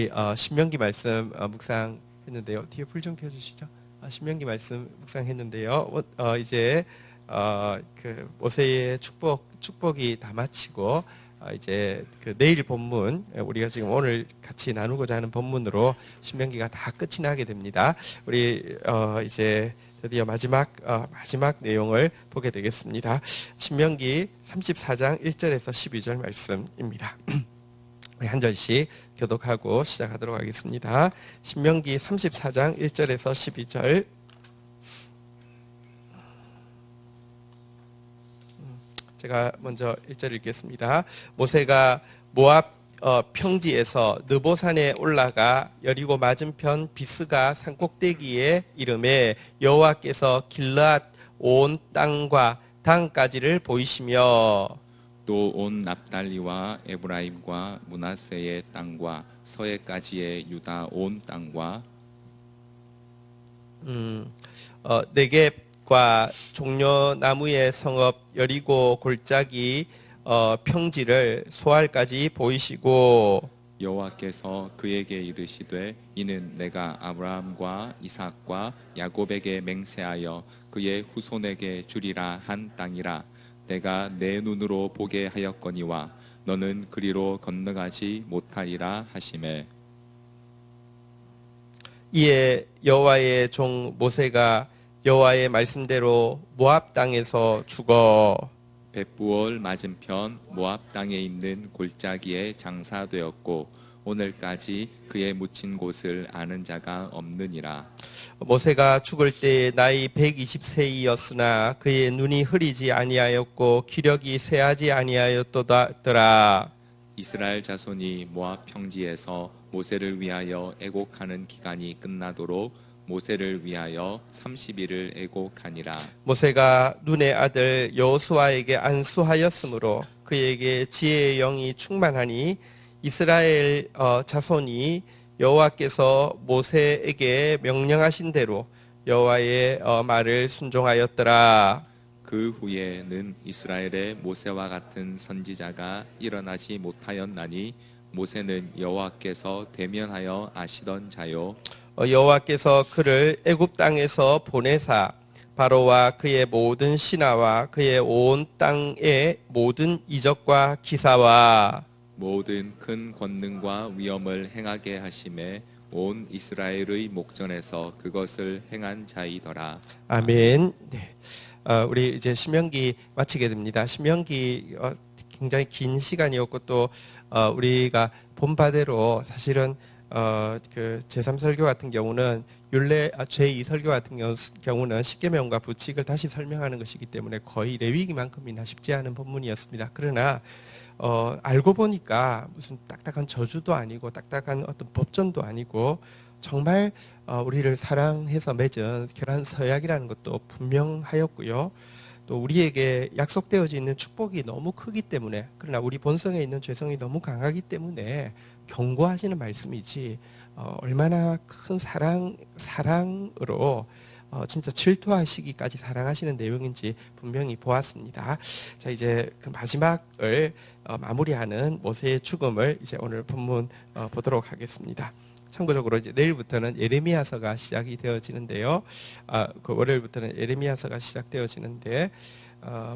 우리 신명기 말씀 묵상했는데요. 뒤에 불 좀 켜주시죠. 신명기 말씀 묵상했는데요. 이제 그 모세의 축복이 다 마치고 이제 그 내일 본문, 우리가 지금 오늘 같이 나누고자 하는 본문으로 신명기가 다 끝이 나게 됩니다. 우리 이제 드디어 마지막 내용을 보게 되겠습니다. 신명기 34장 1절에서 12절 말씀입니다. 우리 한 절씩 교독하고 시작하도록 하겠습니다. 신명기 34장 1절에서 12절. 제가 먼저 1절 읽겠습니다. 모세가 모압 평지에서 느보산에 올라가 여리고 맞은편 비스가 산꼭대기에 이름에 여호와께서 길르앗 온 땅과 단까지를 보이시며 또 온 납달리와 에브라임과 므낫세의 땅과 서해까지의 유다 온 땅과 네겝과 종려나무의 성읍 여리고 골짜기 평지를 소알까지 보이시고 여호와께서 그에게 이르시되 이는 내가 아브라함과 이삭과 야곱에게 맹세하여 그의 후손에게 주리라 한 땅이라. 내가 내 눈으로 보게 하였거니와 너는 그리로 건너가지 못하리라 하시매. 이에 여호와의 종 모세가 여호와의 말씀대로 모압 땅에서 죽어 벳부올 맞은편 모압 땅에 있는 골짜기에 장사되었고 오늘까지 그의 묻힌 곳을 아는 자가 없느니라. 모세가 죽을 때 나이 120세이었으나 그의 눈이 흐리지 아니하였고 기력이 쇠하지 아니하였더라. 이스라엘 자손이 모압 평지에서 모세를 위하여 애곡하는 기간이 끝나도록 모세를 위하여 30일을 애곡하니라. 모세가 눈의 아들 여호수아에게 안수하였으므로 그에게 지혜의 영이 충만하니 이스라엘 자손이 여호와께서 모세에게 명령하신 대로 여호와의 말을 순종하였더라. 그 후에는 이스라엘의 모세와 같은 선지자가 일어나지 못하였나니 모세는 여호와께서 대면하여 아시던 자요 여호와께서 그를 애굽 땅에서 보내사 바로와 그의 모든 신하와 그의 온 땅의 모든 이적과 기사와 모든 큰 권능과 위엄을 행하게 하심에 온 이스라엘의 목전에서 그것을 행한 자이더라. 아멘. 네. 우리 이제 신명기 마치게 됩니다. 신명기 굉장히 긴 시간이었고 또 우리가 본 바대로 사실은 그 제3설교 같은 경우는 제2설교 같은 경우는 십계명과 부칙을 다시 설명하는 것이기 때문에 거의 레위기만큼이나 쉽지 않은 본문이었습니다. 그러나 알고 보니까 무슨 딱딱한 저주도 아니고 딱딱한 어떤 법전도 아니고 정말 우리를 사랑해서 맺은 결혼 서약이라는 것도 분명하였고요. 또 우리에게 약속되어져 있는 축복이 너무 크기 때문에, 그러나 우리 본성에 있는 죄성이 너무 강하기 때문에 경고하시는 말씀이지 얼마나 큰 사랑으로 진짜 질투하시기까지 사랑하시는 내용인지 분명히 보았습니다. 자, 이제 그 마지막을 마무리하는 모세의 죽음을 이제 오늘 본문 보도록 하겠습니다. 참고적으로 이제 내일부터는 예레미야서가 시작이 되어지는데요. 그 월요일부터는 예레미야서가 시작되어지는데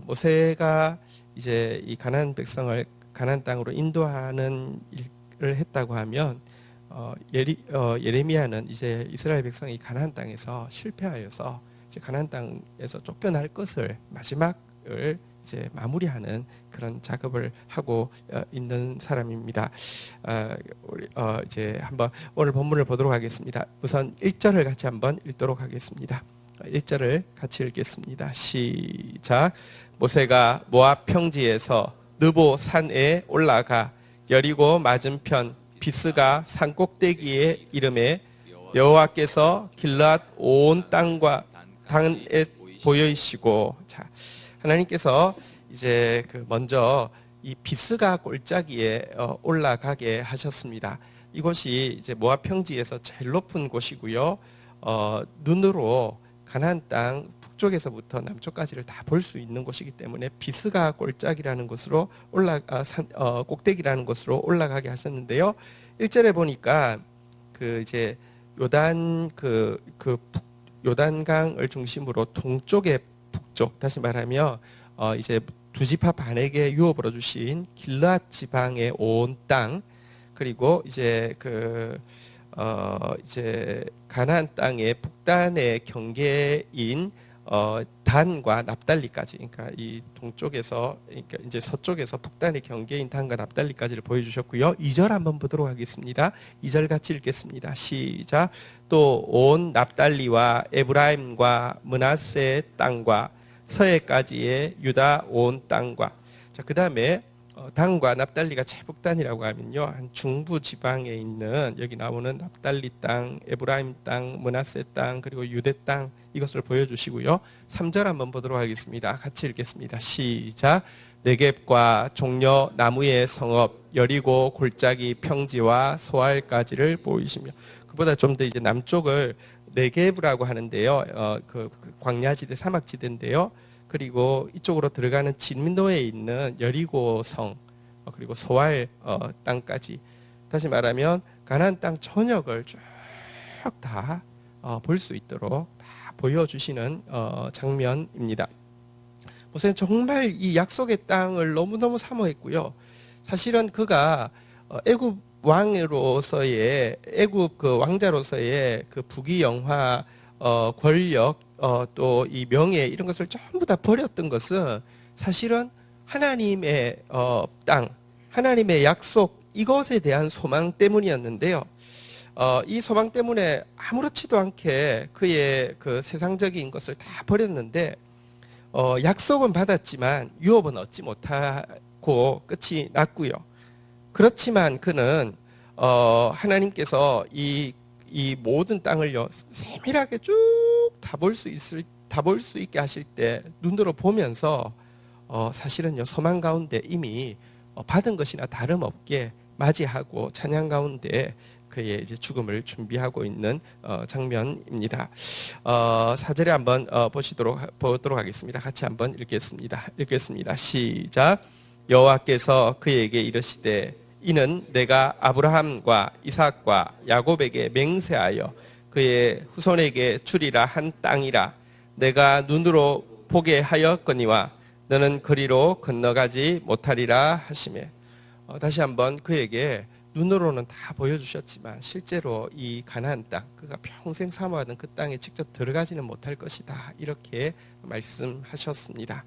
모세가 이제 이 가나안 백성을 가나안 땅으로 인도하는 일을 했다고 하면 예레미야는 이제 이스라엘 백성이 가나안 땅에서 실패하여서 이제 가나안 땅에서 쫓겨날 것을 마지막을 이제 마무리하는 그런 작업을 하고 있는 사람입니다. 우리 이제 한번 오늘 본문을 보도록 하겠습니다. 우선 1절을 같이 한번 읽도록 하겠습니다. 1절을 같이 읽겠습니다. 시작. 모세가 모압 평지에서 느보 산에 올라가 여리고 맞은편 비스가 산꼭대기에 이름에 여호와께서 길르앗 온 땅과 단에 보이시고. 자, 하나님께서 이제 그 먼저 이 비스가 골짜기에 올라가게 하셨습니다. 이곳이 이제 모압 평지에서 제일 높은 곳이고요. 눈으로 가나안 땅 북쪽에서부터 남쪽까지를 다 볼 수 있는 곳이기 때문에 비스가 골짜기라는 곳으로 꼭대기라는 곳으로 올라가게 하셨는데요. 1절에 보니까 그 이제 요단강을 중심으로 동쪽에 북쪽, 다시 말하면 이제 두 지파 반에게 유업으로 주신 길르앗 지방의 온 땅, 그리고 이제 이제 가나안 땅의 북단의 경계인 단과 납달리까지, 그러니까 이 동쪽에서, 그러니까 이제 서쪽에서 북단의 경계인 단과 납달리까지를 보여주셨고요. 2절 한번 보도록 하겠습니다. 2절 같이 읽겠습니다. 시작. 또 온 납달리와 에브라임과 므낫세 땅과 서해까지의 유다 온 땅과, 자, 그 다음에 단과 납달리가 최북단이라고 하면요, 한 중부 지방에 있는 여기 나오는 납달리 땅, 에브라임 땅, 므낫세 땅, 그리고 유대 땅, 이것을 보여주시고요. 3절 한번 보도록 하겠습니다. 같이 읽겠습니다. 시작. 네겝과 종려 나무의 성읍 여리고 골짜기 평지와 소알까지를 보이시며, 그보다 좀 더 이제 남쪽을 네겝이라고 하는데요. 그 광야지대, 사막지대인데요. 그리고 이쪽으로 들어가는 진도에 있는 여리고 성, 그리고 소알 땅까지, 다시 말하면 가나안 땅 전역을 쭉 다 볼 수 있도록 다 보여주시는 장면입니다. 보세요. 정말 이 약속의 땅을 너무너무 사모했고요. 사실은 그가 애굽 왕으로서의, 애굽 그 왕자로서의 그 부귀 영화, 권력, 또 이 명예, 이런 것을 전부 다 버렸던 것은 사실은 하나님의 땅, 하나님의 약속, 이것에 대한 소망 때문이었는데요. 이 소망 때문에 아무렇지도 않게 그의 그 세상적인 것을 다 버렸는데, 약속은 받았지만 유업은 얻지 못하고 끝이 났고요. 그렇지만 그는 하나님께서 이 모든 땅을요 세밀하게 쭉 다 볼 수 있게 하실 때 눈으로 보면서 사실은요 소망 가운데 이미 받은 것이나 다름없게 맞이하고 찬양 가운데 그의 이제 죽음을 준비하고 있는 장면입니다. 4절에 한번 보도록 하겠습니다. 같이 한번 읽겠습니다. 시작. 여호와께서 그에게 이르시되 이는 내가 아브라함과 이삭과 야곱에게 맹세하여 그의 후손에게 주리라 한 땅이라. 내가 눈으로 보게 하였거니와 너는 그리로 건너가지 못하리라 하시매. 다시 한번 그에게 눈으로는 다 보여주셨지만 실제로 이 가나안 땅, 그가 평생 사모하던 그 땅에 직접 들어가지는 못할 것이다, 이렇게 말씀하셨습니다.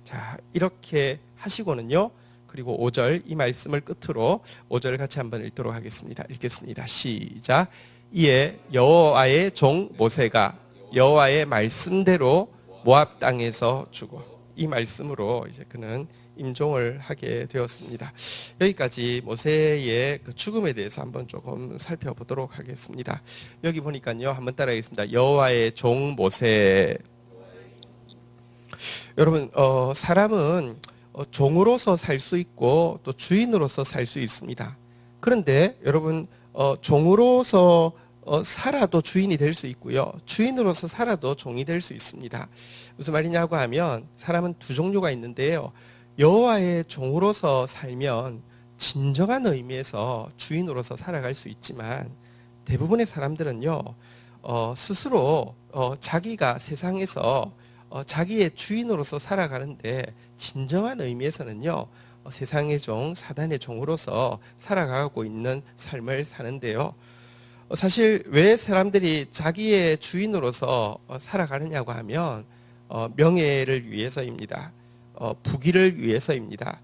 자, 이렇게 하시고는요, 그리고 5절, 이 말씀을 끝으로 5절 같이 한번 읽도록 하겠습니다. 읽겠습니다. 시작. 이에 여호와의 종 모세가 여호와의 말씀대로 모압 땅에서 죽어. 이 말씀으로 이제 그는 임종을 하게 되었습니다. 여기까지 모세의 그 죽음에 대해서 한번 조금 살펴보도록 하겠습니다. 여기 보니까요, 한번 따라하겠습니다. 여호와의 종 모세. 여러분, 사람은 종으로서 살 수 있고 또 주인으로서 살 수 있습니다. 그런데 여러분, 종으로서 살아도 주인이 될 수 있고요, 주인으로서 살아도 종이 될 수 있습니다. 무슨 말이냐고 하면 사람은 두 종류가 있는데요, 여호와의 종으로서 살면 진정한 의미에서 주인으로서 살아갈 수 있지만, 대부분의 사람들은요 스스로 자기가 세상에서 자기의 주인으로서 살아가는데 진정한 의미에서는요 세상의 종, 사단의 종으로서 살아가고 있는 삶을 사는데요, 사실 왜 사람들이 자기의 주인으로서 살아가느냐고 하면 명예를 위해서입니다. 부귀를 위해서입니다.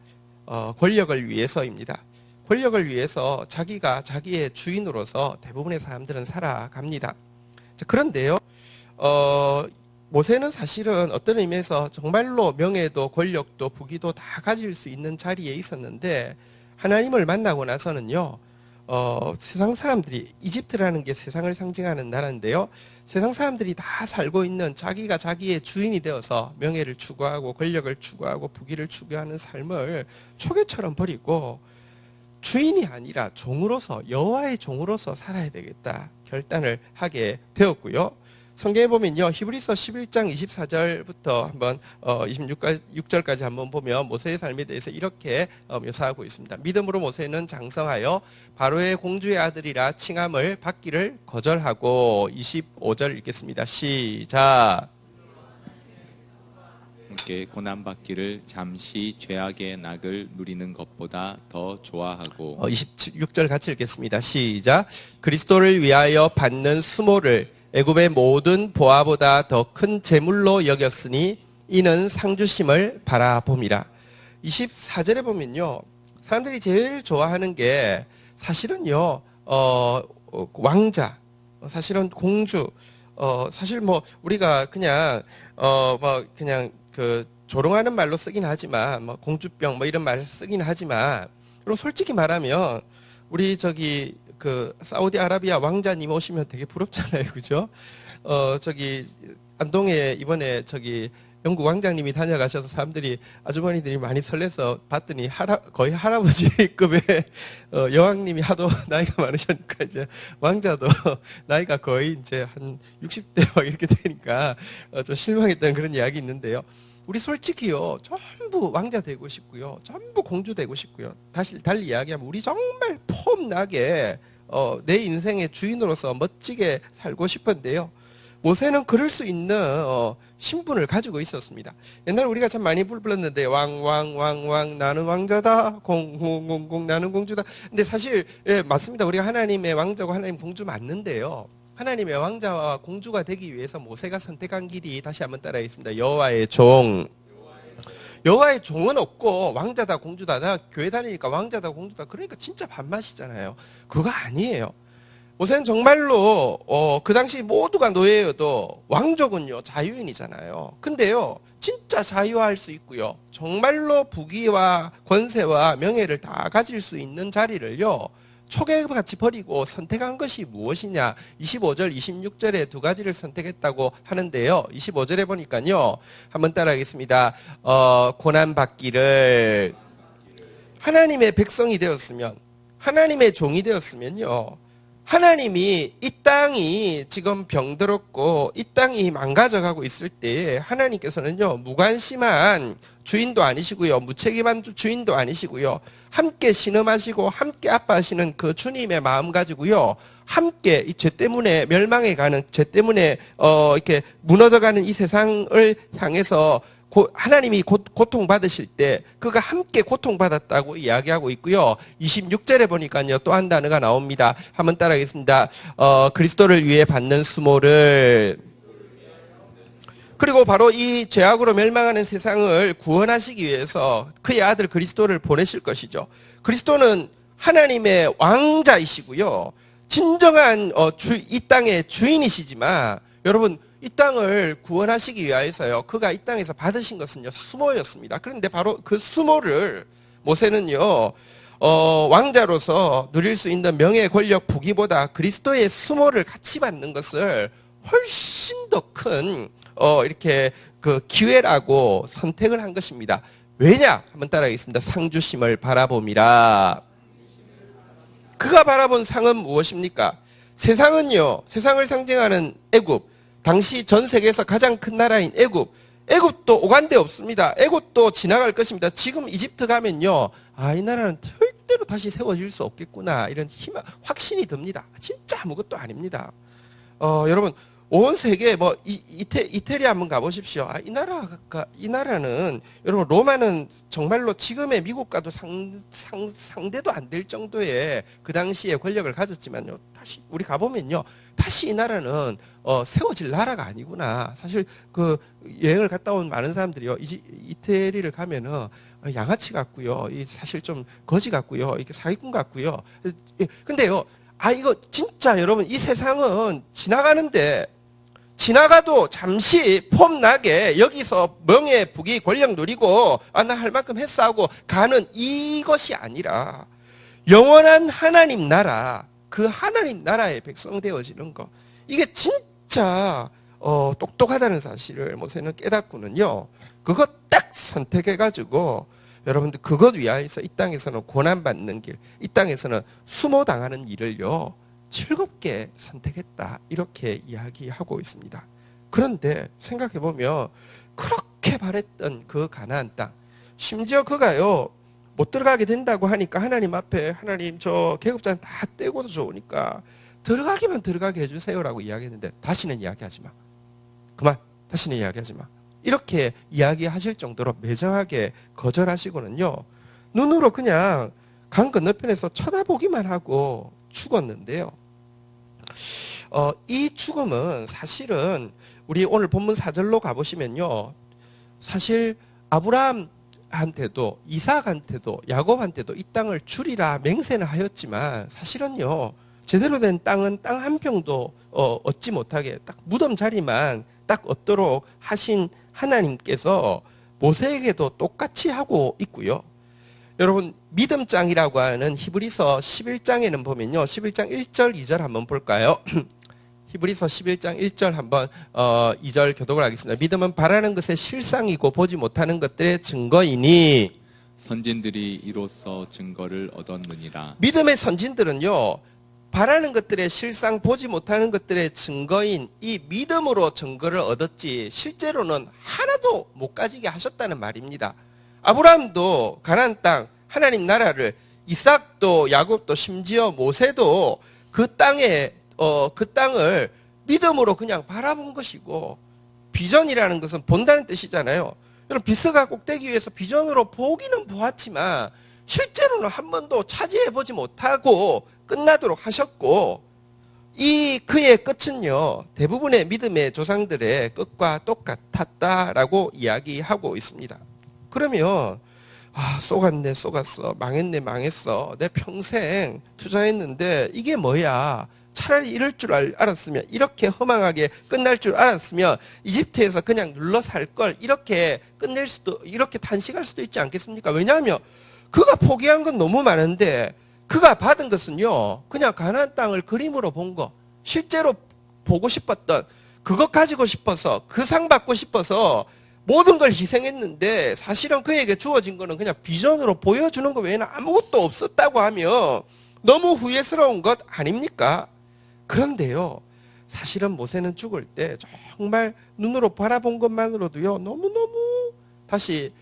권력을 위해서입니다. 권력을 위해서 자기가 자기의 주인으로서 대부분의 사람들은 살아갑니다. 자, 그런데요, 모세는 사실은 어떤 의미에서 정말로 명예도 권력도 부귀도 다 가질 수 있는 자리에 있었는데, 하나님을 만나고 나서는요, 세상 사람들이, 이집트라는 게 세상을 상징하는 나라인데요, 세상 사람들이 다 살고 있는 자기가 자기의 주인이 되어서 명예를 추구하고 권력을 추구하고 부귀를 추구하는 삶을 초계처럼 버리고 주인이 아니라 종으로서, 여호와의 종으로서 살아야 되겠다 결단을 하게 되었고요. 성경에 보면요, 히브리서 11장 24절부터 한번 26절까지 한번 보면 모세의 삶에 대해서 이렇게 묘사하고 있습니다. 믿음으로 모세는 장성하여 바로의 공주의 아들이라 칭함을 받기를 거절하고 25절 읽겠습니다. 시작. 함께 고난받기를 잠시 죄악의 낙을 누리는 것보다 더 좋아하고 26절 같이 읽겠습니다. 시작. 그리스도를 위하여 받는 수모를 애굽의 모든 보화보다 더 큰 재물로 여겼으니 이는 상주심을 바라봄이라. 24절에 보면요, 사람들이 제일 좋아하는 게 사실은요, 왕자, 사실은 공주, 사실 뭐 우리가 그냥 뭐 그냥 그 조롱하는 말로 쓰긴 하지만 뭐 공주병 뭐 이런 말 쓰긴 하지만, 그럼 솔직히 말하면 우리 저기 그 사우디아라비아 왕자님 오시면 되게 부럽잖아요, 그죠? 저기 안동에 이번에 저기 영국 왕자님이 다녀가셔서 사람들이 아주머니들이 많이 설레서 봤더니 거의 할아버지급의 여왕님이 하도 나이가 많으셨으니까 이제 왕자도 나이가 거의 이제 한 60대 막 이렇게 되니까 좀 실망했다는 그런 이야기 있는데요. 우리 솔직히요, 전부 왕자 되고 싶고요, 전부 공주 되고 싶고요. 달리 이야기하면 우리 정말 폼나게 내 인생의 주인으로서 멋지게 살고 싶은데요. 모세는 그럴 수 있는 신분을 가지고 있었습니다. 옛날에 우리가 참 많이 불렀는데 왕 나는 왕자다, 공 나는 공주다. 근데 사실 예, 맞습니다. 우리가 하나님의 왕자고 하나님 공주 맞는데요. 하나님의 왕자와 공주가 되기 위해서 모세가 선택한 길이 다시 한번 따라하겠습니다. 여호와의 종. 여호와의 종은 없고 왕자다 공주다. 나 교회 다니니까 왕자다 공주다. 그러니까 진짜 반맛이잖아요. 그거 아니에요. 모세는 정말로 그 당시 모두가 노예여도 왕족은요 자유인이잖아요. 근데요 진짜 자유할 수 있고요, 정말로 부귀와 권세와 명예를 다 가질 수 있는 자리를요 초계같이 버리고 선택한 것이 무엇이냐. 25절 26절에 두 가지를 선택했다고 하는데요, 25절에 보니까요, 한번 따라하겠습니다. 고난받기를, 하나님의 백성이 되었으면, 하나님의 종이 되었으면요, 하나님이 이 땅이 지금 병들었고 이 땅이 망가져가고 있을 때에 하나님께서는요 무관심한 주인도 아니시고요, 무책임한 주인도 아니시고요, 함께 신음하시고 함께 아파하시는 그 주님의 마음 가지고요, 함께 이 죄 때문에 멸망해가는, 죄 때문에 이렇게 무너져가는 이 세상을 향해서 하나님이 고통받으실 때 그가 함께 고통받았다고 이야기하고 있고요. 26절에 보니까요 또 한 단어가 나옵니다. 한번 따라하겠습니다. 그리스도를 위해 받는 수모를. 그리고 바로 이 죄악으로 멸망하는 세상을 구원하시기 위해서 그의 아들 그리스도를 보내실 것이죠. 그리스도는 하나님의 왕자이시고요, 진정한 이 땅의 주인이시지만, 여러분 이 땅을 구원하시기 위하여서요 그가 이 땅에서 받으신 것은요 수모였습니다. 그런데 바로 그 수모를 모세는요 왕자로서 누릴 수 있는 명예, 권력, 부귀보다 그리스도의 수모를 같이 받는 것을 훨씬 더 큰 이렇게 그 기회라고 선택을 한 것입니다. 왜냐? 한번 따라하겠습니다. 상주심을 바라봄이라. 그가 바라본 상은 무엇입니까? 세상은요, 세상을 상징하는 애굽, 당시 전 세계에서 가장 큰 나라인 애굽도 오간데 없습니다. 애굽도 지나갈 것입니다. 지금 이집트 가면요, 이 나라는 절대로 다시 세워질 수 없겠구나, 이런 확신이 듭니다. 진짜 아무것도 아닙니다. 여러분 온 세계 뭐 이태리 한번 가보십시오. 이 나라는 여러분 로마는 정말로 지금의 미국과도 상대도 안 될 정도의 그 당시에 권력을 가졌지만요, 다시 우리 가보면요, 다시 이 나라는 세워질 나라가 아니구나. 사실 그 여행을 갔다 온 많은 사람들이요, 이태리를 가면은 양아치 같고요, 사실 좀 거지 같고요, 이렇게 사기꾼 같고요. 근데요, 이거 진짜 여러분 이 세상은 지나가도 잠시 폼나게 여기서 명예, 부귀, 권력 누리고 나 할 만큼 했어 하고 가는 이것이 아니라 영원한 하나님 나라, 그 하나님 나라의 백성 되어지는 거, 이게 진짜 똑똑하다는 사실을 모세는 깨닫고는요 그거 딱 선택해가지고 여러분들 그것 위하여서 이 땅에서는 고난받는 길, 이 땅에서는 수모당하는 일을요 즐겁게 선택했다 이렇게 이야기하고 있습니다. 그런데 생각해 보면 그렇게 바랬던 그 가나안 땅, 심지어 그가요 못 들어가게 된다고 하니까 하나님 앞에 하나님 저 계급장 다 떼고도 좋으니까 들어가기만 들어가게 해주세요라고 이야기했는데 다시는 이야기하지 마. 그만. 다시는 이야기하지 마. 이렇게 이야기하실 정도로 매정하게 거절하시고는요. 눈으로 그냥 강 건너편에서 쳐다보기만 하고 죽었는데요. 이 죽음은 사실은 우리 오늘 본문 4절로 가보시면요. 사실 아브라함한테도 이삭한테도 야곱한테도 이 땅을 주리라 맹세는 하였지만 사실은요. 제대로 된 땅은 땅 한 평도 얻지 못하게 딱 무덤 자리만 딱 얻도록 하신 하나님께서 모세에게도 똑같이 하고 있고요. 여러분 믿음장이라고 하는 히브리서 11장에는 보면요. 11장 1절 2절 한번 볼까요? 히브리서 11장 1절 한번 2절 교독을 하겠습니다. 믿음은 바라는 것의 실상이고 보지 못하는 것들의 증거이니 선진들이 이로써 증거를 얻었느니라. 믿음의 선진들은요. 바라는 것들의 실상 보지 못하는 것들의 증거인 이 믿음으로 증거를 얻었지 실제로는 하나도 못 가지게 하셨다는 말입니다. 아브라함도 가나안 땅 하나님 나라를 이삭도 야곱도 심지어 모세도 그 땅을 믿음으로 그냥 바라본 것이고 비전이라는 것은 본다는 뜻이잖아요. 여러분 비스가 꼭대기 위해서 비전으로 보기는 보았지만 실제로는 한 번도 차지해보지 못하고 끝나도록 하셨고 이 그의 끝은요 대부분의 믿음의 조상들의 끝과 똑같았다라고 이야기하고 있습니다. 그러면 쏘갔네 쏘갔어 망했네 망했어 내 평생 투자했는데 이게 뭐야 차라리 이럴 줄 알았으면 이렇게 허망하게 끝날 줄 알았으면 이집트에서 그냥 눌러 살 걸 이렇게 끝낼 수도 이렇게 단식할 수도 있지 않겠습니까? 왜냐하면 그가 포기한 건 너무 많은데 그가 받은 것은요 그냥 가나안 땅을 그림으로 본 거 실제로 보고 싶었던 그것 가지고 싶어서 그 상 받고 싶어서 모든 걸 희생했는데 사실은 그에게 주어진 거는 그냥 비전으로 보여주는 것 외에는 아무것도 없었다고 하면 너무 후회스러운 것 아닙니까? 그런데요 사실은 모세는 죽을 때 정말 눈으로 바라본 것만으로도요 너무너무 다시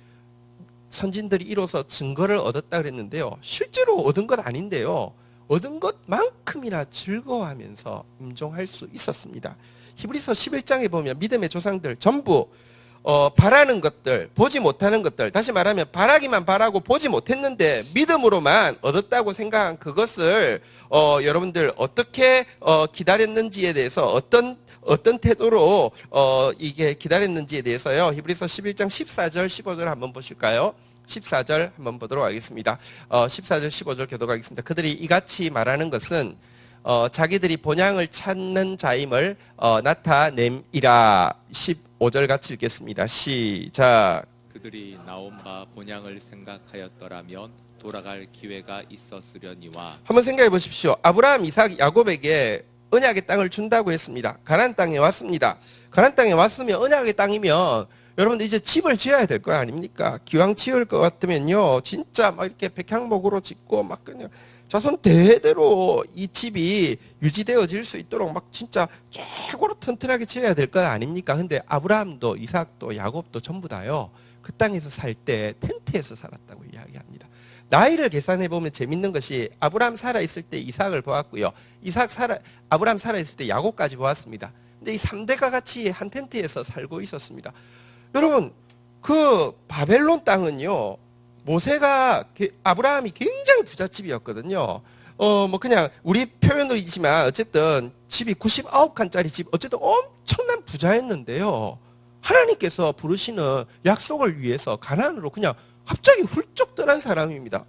선진들이 이로써 증거를 얻었다 그랬는데요. 실제로 얻은 것 아닌데요. 얻은 것만큼이나 즐거워하면서 임종할 수 있었습니다. 히브리서 11장에 보면 믿음의 조상들 전부 바라는 것들, 보지 못하는 것들, 다시 말하면 바라기만 바라고 보지 못했는데 믿음으로만 얻었다고 생각한 그것을 여러분들 어떻게 기다렸는지에 대해서 어떤 태도로 이게 기다렸는지에 대해서요. 히브리서 11장 14절 15절 한번 보실까요? 14절 한번 보도록 하겠습니다. 14절 15절 교독하겠습니다. 그들이 이같이 말하는 것은 자기들이 본향을 찾는 자임을 나타냄이라. 15절 같이 읽겠습니다. 시작. 그들이 나온 바 본향을 생각하였더라면 돌아갈 기회가 있었으려니와. 한번 생각해 보십시오. 아브라함, 이삭, 야곱에게 언약의 땅을 준다고 했습니다. 가나안 땅에 왔습니다. 가나안 땅에 왔으면 언약의 땅이면 여러분들 이제 집을 지어야 될 거 아닙니까? 기왕 지을 것 같으면요 진짜 막 이렇게 백향목으로 짓고 막 그냥 자손 대대로 이 집이 유지되어질 수 있도록 막 진짜 최고로 튼튼하게 지어야 될 거 아닙니까? 근데 아브라함도 이삭도 야곱도 전부 다요 그 땅에서 살 때 텐트에서 살았다고 이야기합니다. 나이를 계산해 보면 재밌는 것이 아브라함 살아 있을 때 이삭을 보았고요. 아브라함 살아 있을 때 야곱까지 보았습니다. 근데 이 3대가 같이 한 텐트에서 살고 있었습니다. 여러분 그 바벨론 땅은요 모세가 아브라함이 굉장히 부잣집이었거든요. 뭐 그냥 우리 표현이지만 어쨌든 집이 99칸짜리 집 어쨌든 엄청난 부자였는데요. 하나님께서 부르시는 약속을 위해서 가나안으로 그냥 갑자기 훌쩍 떠난 사람입니다.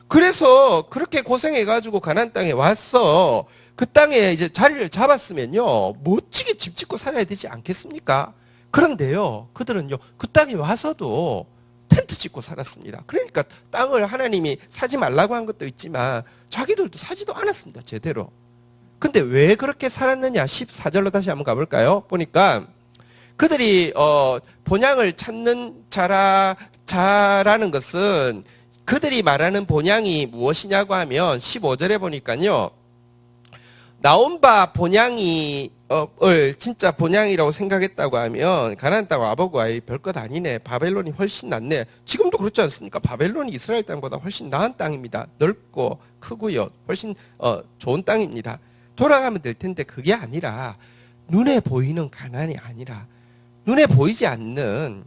그래서 그렇게 고생해가지고 가나안 땅에 와서 그 땅에 이제 자리를 잡았으면요 멋지게 집 짓고 살아야 되지 않겠습니까? 그런데요 그들은요 그 땅에 와서도 텐트 짓고 살았습니다. 그러니까 땅을 하나님이 사지 말라고 한 것도 있지만 자기들도 사지도 않았습니다. 제대로. 근데 왜 그렇게 살았느냐 14절로 다시 한번 가볼까요? 보니까 그들이 본향을 찾는 자라는 것은 그들이 말하는 본향이 무엇이냐고 하면 15절에 보니까요 나온 바 본향이 진짜 본향이라고 생각했다고 하면 가나안 땅 와보고 아이 별것 아니네. 바벨론이 훨씬 낫네. 지금도 그렇지 않습니까? 바벨론이 이스라엘 땅보다 훨씬 나은 땅입니다. 넓고 크고요. 훨씬 좋은 땅입니다. 돌아가면 될 텐데 그게 아니라 눈에 보이는 가나안이 아니라 눈에 보이지 않는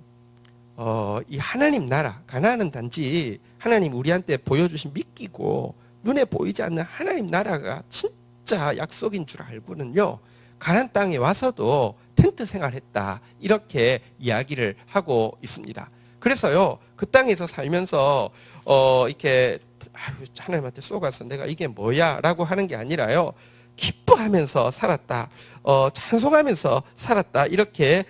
이 하나님 나라. 가나안은 단지 하나님 우리한테 보여주신 미끼고 눈에 보이지 않는 하나님 나라가 진짜 약속인 줄 알고는요. 가나안 땅에 와서도 텐트 생활했다. 이렇게 이야기를 하고 있습니다. 그래서요. 그 땅에서 살면서 이렇게 하나님한테 쏘가서 내가 이게 뭐야? 라고 하는 게 아니라요. 기뻐하면서 살았다. 찬송하면서 살았다. 이렇게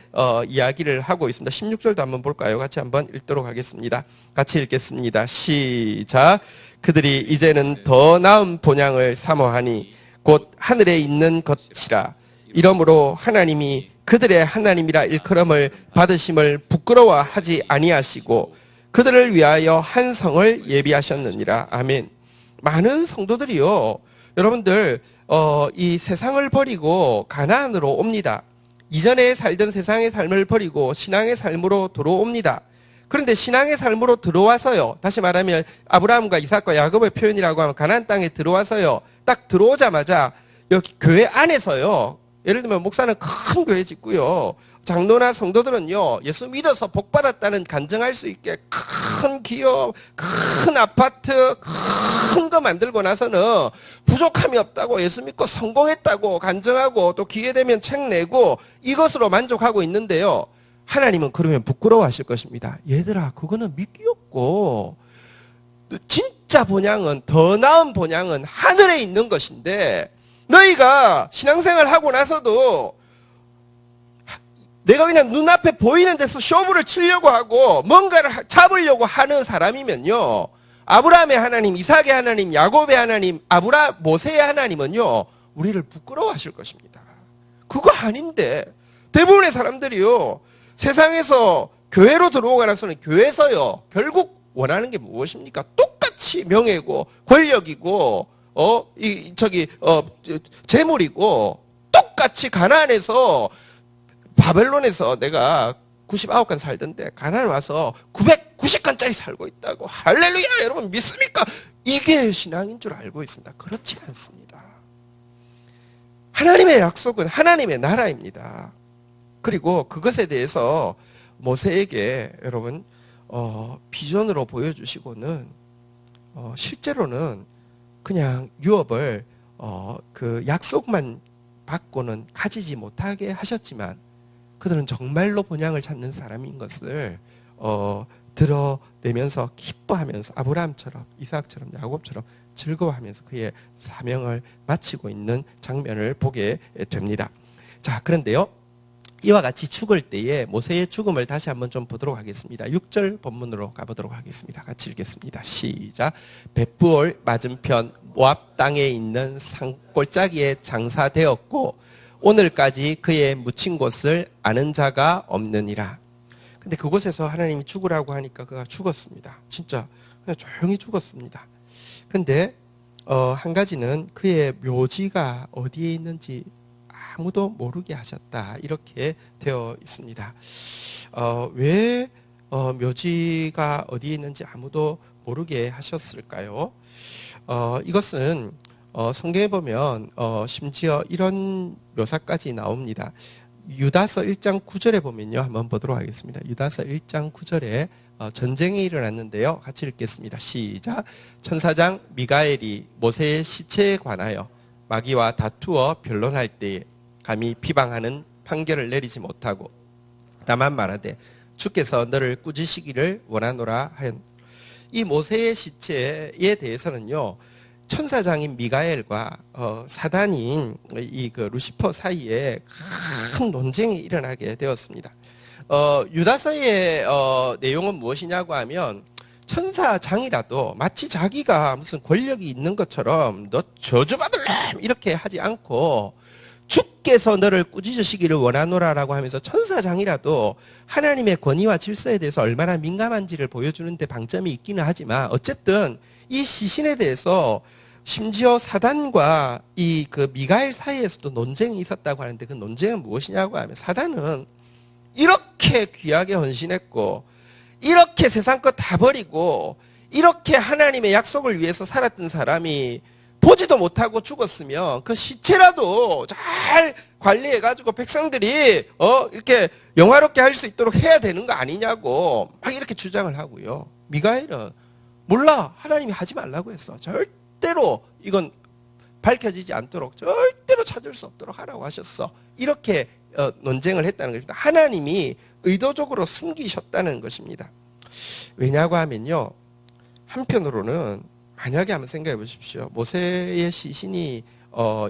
이야기를 하고 있습니다. 16절도 한번 볼까요? 같이 한번 읽도록 하겠습니다. 같이 읽겠습니다. 시작. 그들이 이제는 더 나은 본향을 사모하니 곧 하늘에 있는 것이라. 이러므로 하나님이 그들의 하나님이라 일컬음을 받으심을 부끄러워하지 아니하시고 그들을 위하여 한 성을 예비하셨느니라. 아멘. 많은 성도들이요. 여러분들 이 세상을 버리고 가나안으로 옵니다. 이전에 살던 세상의 삶을 버리고 신앙의 삶으로 들어옵니다. 그런데 신앙의 삶으로 들어와서요. 다시 말하면 아브라함과 이삭과 야곱의 표현이라고 하면 가나안 땅에 들어와서요. 딱 들어오자마자 여기 교회 안에서요. 예를 들면 목사는 큰 교회 짓고요. 장로나 성도들은요. 예수 믿어서 복 받았다는 간증할 수 있게 큰 기업, 큰 아파트, 큰 거 만들고 나서는 부족함이 없다고 예수 믿고 성공했다고 간증하고 또 기회 되면 책 내고 이것으로 만족하고 있는데요. 하나님은 그러면 부끄러워하실 것입니다. 얘들아, 그거는 미끼였고 진짜 본향은, 더 나은 본향은 하늘에 있는 것인데 너희가 신앙생활 하고 나서도 내가 그냥 눈앞에 보이는 데서 쇼부를 치려고 하고 뭔가를 잡으려고 하는 사람이면요. 아브라함의 하나님, 이삭의 하나님, 야곱의 하나님, 모세의 하나님은요. 우리를 부끄러워하실 것입니다. 그거 아닌데 대부분의 사람들이요. 세상에서 교회로 들어오고 나서는 교회에서요. 결국 원하는 게 무엇입니까? 똑같이 명예고 권력이고 재물이고 똑같이 가나안에서 바벨론에서 내가 99간 살던데 가나안 와서 990간짜리 살고 있다고. 할렐루야. 여러분 믿습니까? 이게 신앙인 줄 알고 있습니다. 그렇지 않습니다. 하나님의 약속은 하나님의 나라입니다. 그리고 그것에 대해서 모세에게 여러분 비전으로 보여주시고는 실제로는 그냥 유업을 그 약속만 받고는 가지지 못하게 하셨지만 그들은 정말로 본향을 찾는 사람인 것을 드러내면서 기뻐하면서 아브라함처럼 이삭처럼 야곱처럼 즐거워하면서 그의 사명을 마치고 있는 장면을 보게 됩니다. 자, 그런데요. 이와 같이 죽을 때에 모세의 죽음을 다시 한번 좀 보도록 하겠습니다. 6절 본문으로 가보도록 하겠습니다. 같이 읽겠습니다. 시작. 벳부올 맞은편 모압 땅에 있는 산골짜기에 장사되었고 오늘까지 그의 묻힌 곳을 아는 자가 없느니라. 근데 그곳에서 하나님이 죽으라고 하니까 그가 죽었습니다. 진짜 그냥 조용히 죽었습니다. 근데 한 가지는 그의 묘지가 어디에 있는지 아무도 모르게 하셨다. 이렇게 되어 있습니다. 왜 묘지가 어디에 있는지 아무도 모르게 하셨을까요? 이것은 성경에 보면 심지어 이런 묘사까지 나옵니다. 유다서 1장 9절에 보면요. 한번 보도록 하겠습니다. 유다서 1장 9절에 전쟁이 일어났는데요. 같이 읽겠습니다. 시작. 천사장 미가엘이 모세의 시체에 관하여 마귀와 다투어 변론할 때에 감히 비방하는 판결을 내리지 못하고 다만 말하되 주께서 너를 꾸짖으시기를 원하노라 하였. 이 모세의 시체에 대해서는요. 천사장인 미가엘과 사단인 그 루시퍼 사이에 큰 논쟁이 일어나게 되었습니다. 유다서의 내용은 무엇이냐고 하면 천사장이라도 마치 자기가 무슨 권력이 있는 것처럼 너 저주받을래 이렇게 하지 않고 주께서 너를 꾸짖으시기를 원하노라라고 하면서 천사장이라도 하나님의 권위와 질서에 대해서 얼마나 민감한지를 보여주는 데 방점이 있기는 하지만 어쨌든 이 시신에 대해서 심지어 사단과 이 그 미가엘 사이에서도 논쟁이 있었다고 하는데 그 논쟁은 무엇이냐고 하면 사단은 이렇게 귀하게 헌신했고 이렇게 세상 것 다 버리고 이렇게 하나님의 약속을 위해서 살았던 사람이 보지도 못하고 죽었으면 그 시체라도 잘 관리해가지고 백성들이 이렇게 영화롭게 할 수 있도록 해야 되는 거 아니냐고 막 이렇게 주장을 하고요. 미가엘은 몰라, 하나님이 하지 말라고 했어. 절대로 이건 밝혀지지 않도록 절대로 찾을 수 없도록 하라고 하셨어. 이렇게 논쟁을 했다는 것입니다. 하나님이 의도적으로 숨기셨다는 것입니다. 왜냐고 하면요, 한편으로는 만약에 한번 생각해 보십시오. 모세의 시신이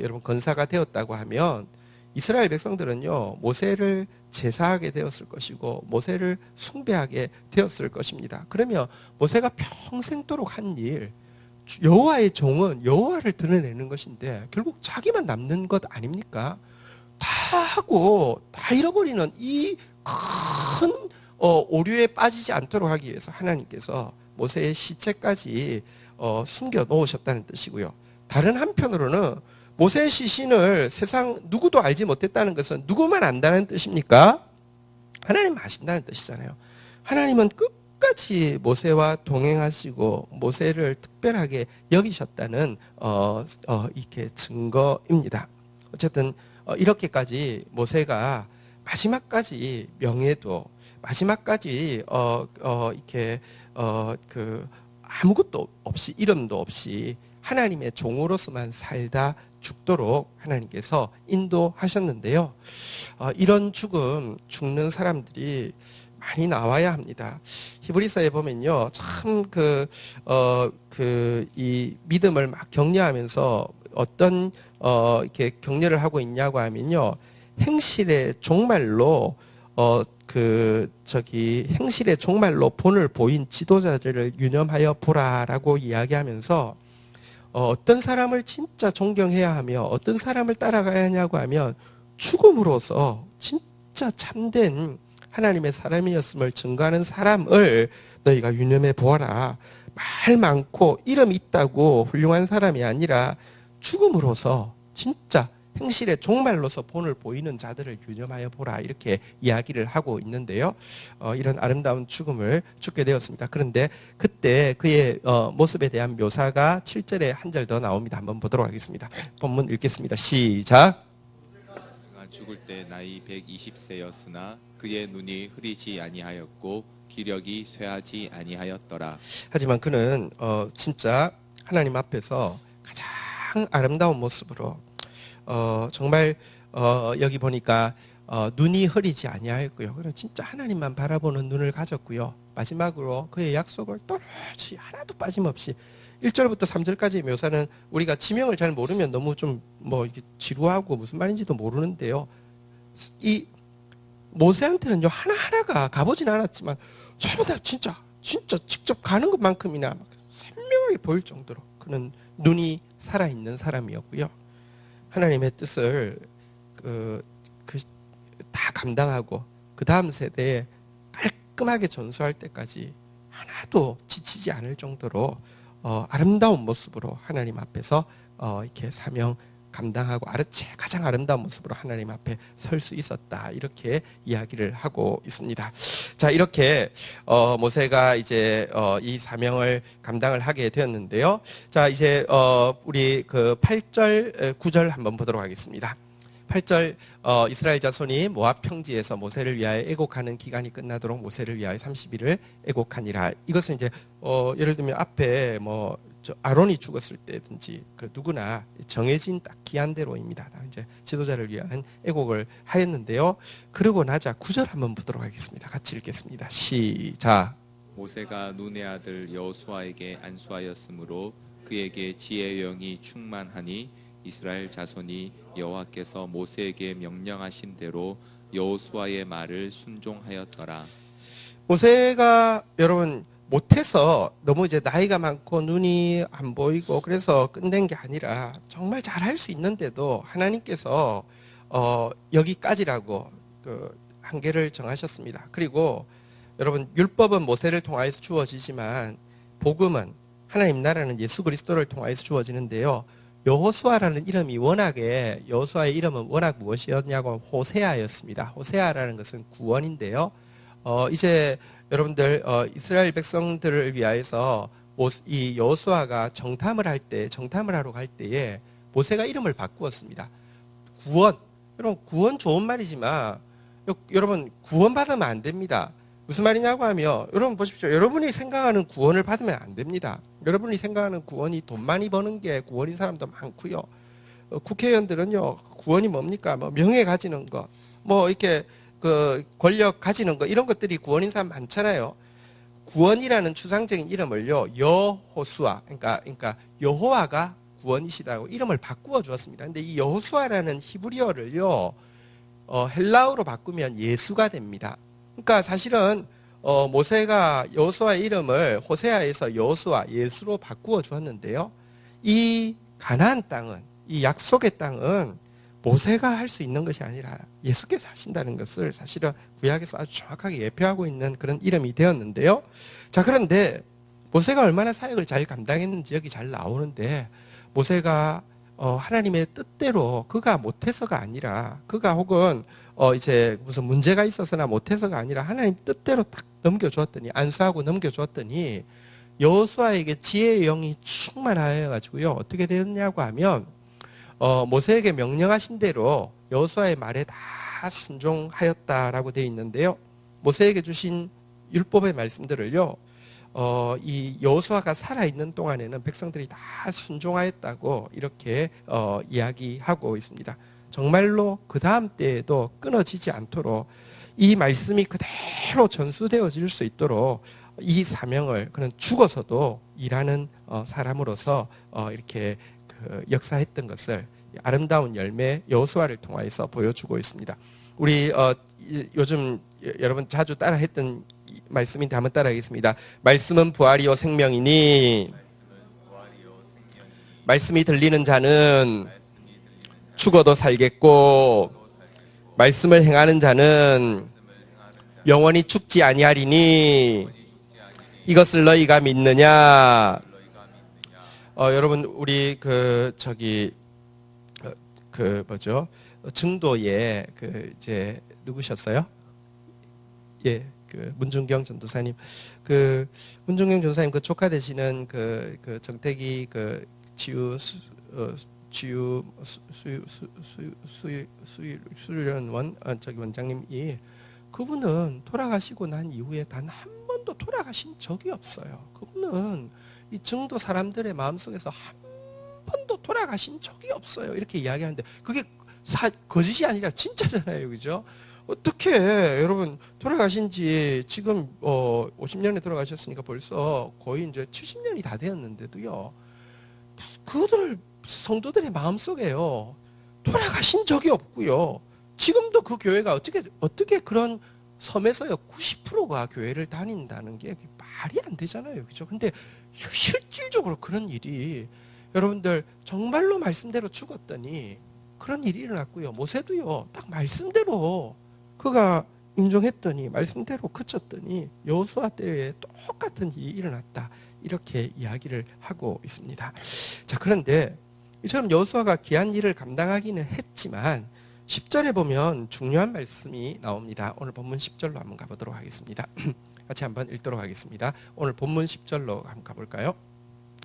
여러분 건사가 되었다고 하면 이스라엘 백성들은요, 모세를 제사하게 되었을 것이고 모세를 숭배하게 되었을 것입니다. 그러면 모세가 평생도록 한 일, 여호와의 종은 여호와를 드러내는 것인데 결국 자기만 남는 것 아닙니까? 다 하고 다 잃어버리는 이 큰 오류에 빠지지 않도록 하기 위해서 하나님께서 모세의 시체까지 숨겨 놓으셨다는 뜻이고요. 다른 한편으로는 모세의 시신을 세상 누구도 알지 못했다는 것은 누구만 안다는 뜻입니까? 하나님 아신다는 뜻이잖아요. 하나님은 끝까지 모세와 동행하시고 모세를 특별하게 여기셨다는 이렇게 증거입니다. 어쨌든 이렇게까지 모세가 마지막까지 명예도 마지막까지 이렇게 그 아무것도 없이 이름도 없이 하나님의 종으로서만 살다 죽도록 하나님께서 인도하셨는데요. 이런 죽는 사람들이 많이 나와야 합니다. 히브리서에 보면요, 참 이 믿음을 막 격려하면서 어떤 이렇게 격려를 하고 있냐고 하면요, 행실의 종말로 행실의 종말로 본을 보인 지도자들을 유념하여 보라라고 이야기하면서 어떤 사람을 진짜 존경해야 하며 어떤 사람을 따라가야 하냐고 하면 죽음으로써 진짜 참된 하나님의 사람이었음을 증거하는 사람을 너희가 유념해 보아라. 말 많고 이름 있다고 훌륭한 사람이 아니라 죽음으로써 진짜 행실의 종말로서 본을 보이는 자들을 유념하여 보라, 이렇게 이야기를 하고 있는데요. 이런 아름다운 죽음을 죽게 되었습니다. 그런데 그때 그의 모습에 대한 묘사가 7절에 한 절 더 나옵니다. 한번 보도록 하겠습니다. 본문 읽겠습니다. 시작. 그가 죽을 때 나이 120세였으나 그의 눈이 흐리지 아니하였고 기력이 쇠하지 아니하였더라. 하지만 그는 진짜 하나님 앞에서 가장 아름다운 모습으로 정말 여기 보니까 눈이 흐리지 아니하였고요. 그래서 진짜 하나님만 바라보는 눈을 가졌고요. 마지막으로 그의 약속을 또렷이 하나도 빠짐없이 1절부터 3절까지의 묘사는 우리가 지명을 잘 모르면 너무 좀 지루하고 무슨 말인지도 모르는데요. 이 모세한테는요, 하나하나가 가보진 않았지만 전부 다 진짜 직접 가는 것만큼이나 선명하게 보일 정도로 그는 눈이 살아있는 사람이었고요. 하나님의 뜻을 다 감당하고 그 다음 세대에 깔끔하게 전수할 때까지 하나도 지치지 않을 정도로 아름다운 모습으로 하나님 앞에서 이렇게 사명 감당하고 가장 아름다운 모습으로 하나님 앞에 설 수 있었다, 이렇게 이야기를 하고 있습니다. 자, 이렇게 모세가 이제 이 사명을 감당을 하게 되었는데요. 자, 이제 우리 그 8절 9절 한번 보도록 하겠습니다. 8절 이스라엘 자손이 모압 평지에서 모세를 위하여 애곡하는 기간이 끝나도록 모세를 위하여 30일을 애곡하니라. 이것은 이제 예를 들면 앞에 아론이 죽었을 때든지 누구나 정해진 딱 기한대로입니다. 이제 지도자를 위한 애곡을 하였는데요. 그러고 나자 9절 한번 보도록 하겠습니다. 같이 읽겠습니다. 시작. 모세가 눈의 아들 여호수아에게 안수하였으므로 그에게 지혜의 영이 충만하니 이스라엘 자손이 여호와께서 모세에게 명령하신 대로 여호수아의 말을 순종하였더라. 모세가 여러분 못해서 너무 이제 나이가 많고 눈이 안 보이고 그래서 끝낸 게 아니라 정말 잘할 수 있는데도 하나님께서 여기까지라고 그 한계를 정하셨습니다. 그리고 여러분 율법은 모세를 통하여서 주어지지만 복음은 하나님 나라는 예수 그리스도를 통하여서 주어지는데요. 여호수아라는 이름이 워낙에 여호수아의 이름은 워낙 무엇이었냐고 호세아였습니다. 호세아라는 것은 구원인데요. 이제 여러분들 이스라엘 백성들을 위하여서 이 여호수아가 정탐을 하러 갈 때에 모세가 이름을 바꾸었습니다. 구원. 여러분 구원 좋은 말이지만 여러분 구원 받으면 안 됩니다. 무슨 말이냐고 하면 여러분 보십시오. 여러분이 생각하는 구원을 받으면 안 됩니다. 여러분이 생각하는 구원이 돈 많이 버는 게 구원인 사람도 많고요. 국회의원들은요 구원이 뭡니까? 뭐 명예 가지는 것, 뭐 이렇게 그 권력 가지는 것 이런 것들이 구원인 사람 많잖아요. 구원이라는 추상적인 이름을요 여호수아 그러니까 여호와가 구원이시라고 이름을 바꾸어 주었습니다. 근데 이 여호수아라는 히브리어를요 헬라어로 바꾸면 예수가 됩니다. 그러니까 사실은 모세가 여호수아의 이름을 호세아에서 여호수아 예수로 바꾸어 주었는데요. 이 가나안 땅은 이 약속의 땅은 모세가 할 수 있는 것이 아니라 예수께서 하신다는 것을 사실은 구약에서 아주 정확하게 예표하고 있는 그런 이름이 되었는데요. 자, 그런데 모세가 얼마나 사역을 잘 감당했는지 여기 잘 나오는데 모세가 하나님의 뜻대로 그가 못해서가 아니라 그가 혹은 이제 무슨 문제가 있어서나 못해서가 아니라 하나님 뜻대로 딱 넘겨주었더니 안수하고 넘겨주었더니 여호수아에게 지혜의 영이 충만하여 가지고요 어떻게 되었냐고 하면 모세에게 명령하신 대로 여호수아의 말에 다 순종하였다라고 되어 있는데요. 모세에게 주신 율법의 말씀들을요. 이 여호수아가 살아있는 동안에는 백성들이 다 순종하였다고 이렇게 이야기하고 있습니다. 정말로 그 다음 때에도 끊어지지 않도록 이 말씀이 그대로 전수되어질 수 있도록 이 사명을 그는 죽어서도 일하는 사람으로서 이렇게 역사했던 것을 아름다운 열매 여호수아를 통하여서 보여주고 있습니다. 우리 요즘 여러분 자주 따라했던 말씀인데 한번 따라하겠습니다. 말씀은 부활이요 생명이니 말씀이 들리는 자는 죽어도 살겠고 말씀을 행하는 자는 영원히 죽지 아니하리니 이것을 너희가 믿느냐? 여러분 우리 뭐죠? 증도에 이제 누구셨어요? 예, 문중경 전도사님. 문중경 전도사님 조카 되시는 정택이 수련 원장님이 그분은 돌아가시고 난 이후에 단 한 번도 돌아가신 적이 없어요. 그분은 이 증도 사람들의 마음속에서 한 번도 돌아가신 적이 없어요. 이렇게 이야기하는데 그게 거짓이 아니라 진짜잖아요. 그죠? 어떻게 여러분 돌아가신 지 지금 50년에 돌아가셨으니까 벌써 거의 이제 70년이 다 되었는데도요. 그들 성도들의 마음속에요. 돌아가신 적이 없고요. 지금도 그 교회가 어떻게 그런 섬에서요 90%가 교회를 다닌다는 게 말이 안 되잖아요. 그죠? 근데 실질적으로 그런 일이 여러분들 정말로 말씀대로 죽었더니 그런 일이 일어났고요. 모세도요. 딱 말씀대로 그가 인정했더니 말씀대로 그쳤더니 여호수아 때에 똑같은 일이 일어났다. 이렇게 이야기를 하고 있습니다. 자, 그런데 이처럼 여호수아가 귀한 일을 감당하기는 했지만 10절에 보면 중요한 말씀이 나옵니다. 오늘 본문 10절로 한번 가보도록 하겠습니다. 같이 한번 읽도록 하겠습니다. 오늘 본문 10절로 한번 가볼까요?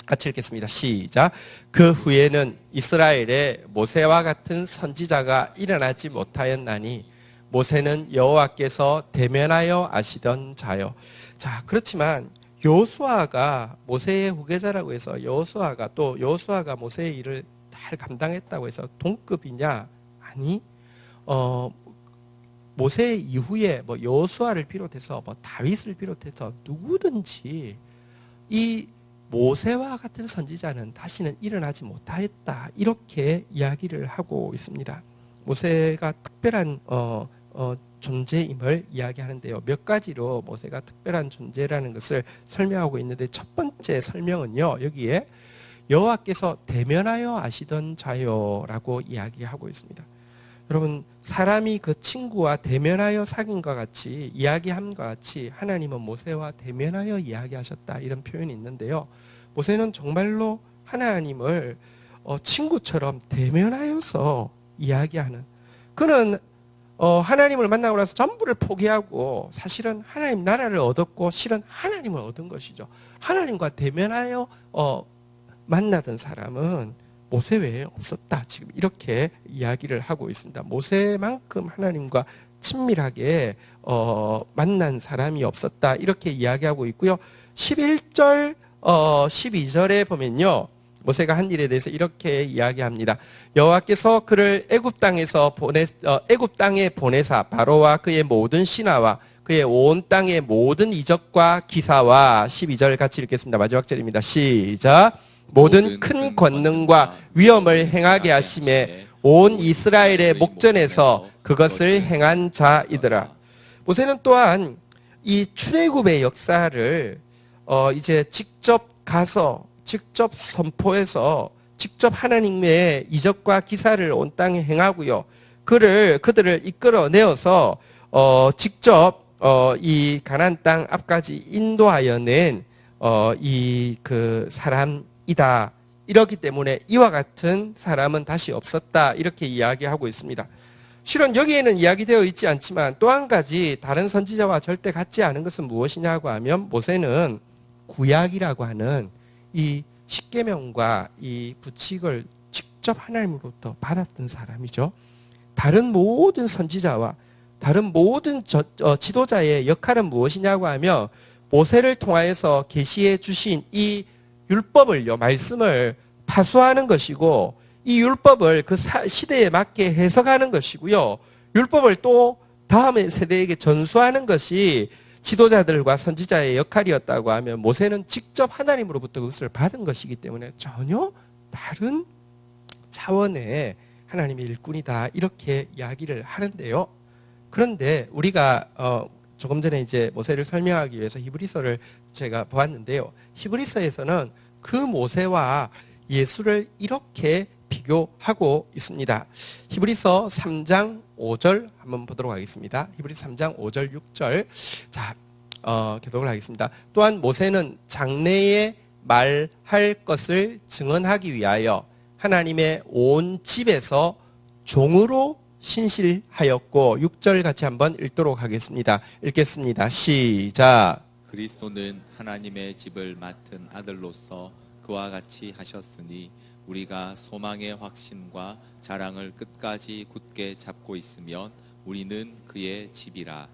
같이 읽겠습니다. 시작. 그 후에는 이스라엘에 모세와 같은 선지자가 일어나지 못하였나니 모세는 여호와께서 대면하여 아시던 자요. 자, 그렇지만 여호수아가 모세의 후계자라고 해서 여호수아가 모세의 일을 잘 감당했다고 해서 동급이냐? 아니, 모세 이후에 여호수아를 비롯해서 다윗을 비롯해서 누구든지 이 모세와 같은 선지자는 다시는 일어나지 못하였다. 이렇게 이야기를 하고 있습니다. 모세가 특별한 존재임을 이야기하는데요. 몇 가지로 모세가 특별한 존재라는 것을 설명하고 있는데 첫 번째 설명은요. 여기에 여호와께서 대면하여 아시던 자요라고 이야기하고 있습니다. 여러분 사람이 그 친구와 대면하여 사귄과 같이 이야기함과 같이 하나님은 모세와 대면하여 이야기하셨다 이런 표현이 있는데요. 모세는 정말로 하나님을 친구처럼 대면하여서 이야기하는, 그는 하나님을 만나고 나서 전부를 포기하고 사실은 하나님 나라를 얻었고 실은 하나님을 얻은 것이죠. 하나님과 대면하여 만나던 사람은 모세 외에 없었다. 지금 이렇게 이야기를 하고 있습니다. 모세만큼 하나님과 친밀하게 만난 사람이 없었다. 이렇게 이야기하고 있고요. 11절, 12절에 보면요. 모세가 한 일에 대해서 이렇게 이야기합니다. 여호와께서 그를 애굽 땅에 보내사 바로와 그의 모든 신하와 그의 온 땅의 모든 이적과 기사와 12절 같이 읽겠습니다. 마지막 절입니다. 시작. 모든 큰 권능과 위엄을 행하게 하심에 온 이스라엘의 목전에서 그것을 행한 자이더라. 모세는 또한 이 출애굽의 역사를 이제 직접 가서 직접 선포해서 직접 하나님의 이적과 기사를 온 땅에 행하고요. 그들을 이끌어내어서 직접 이 가나안 땅 앞까지 인도하여 낸 이 그 사람이다. 이렇기 때문에 이와 같은 사람은 다시 없었다. 이렇게 이야기하고 있습니다. 실은 여기에는 이야기되어 있지 않지만 또 한 가지 다른 선지자와 절대 같지 않은 것은 무엇이냐고 하면 모세는 구약이라고 하는 이 십계명과 이 규칙을 직접 하나님으로부터 받았던 사람이죠. 다른 모든 선지자와 다른 모든 지도자의 역할은 무엇이냐고 하면 모세를 통하여서 계시해 주신 이 율법을요, 말씀을 파수하는 것이고 이 율법을 그 시대에 맞게 해석하는 것이고요. 율법을 또 다음의 세대에게 전수하는 것이 지도자들과 선지자의 역할이었다고 하면 모세는 직접 하나님으로부터 그것을 받은 것이기 때문에 전혀 다른 차원의 하나님의 일꾼이다. 이렇게 이야기를 하는데요. 그런데 우리가 조금 전에 이제 모세를 설명하기 위해서 히브리서를 제가 보았는데요. 히브리서에서는 그 모세와 예수를 이렇게 비교하고 있습니다. 히브리서 3장 5절 한번 보도록 하겠습니다. 히브리서 3장 5절 6절. 자, 교독을 하겠습니다. 또한 모세는 장래에 말할 것을 증언하기 위하여 하나님의 온 집에서 종으로 신실하였고 6절 같이 한번 읽도록 하겠습니다. 읽겠습니다. 시작. 그리스도는 하나님의 집을 맡은 아들로서 그와 같이 하셨으니 우리가 소망의 확신과 자랑을 끝까지 굳게 잡고 있으면 우리는 그의 집이라.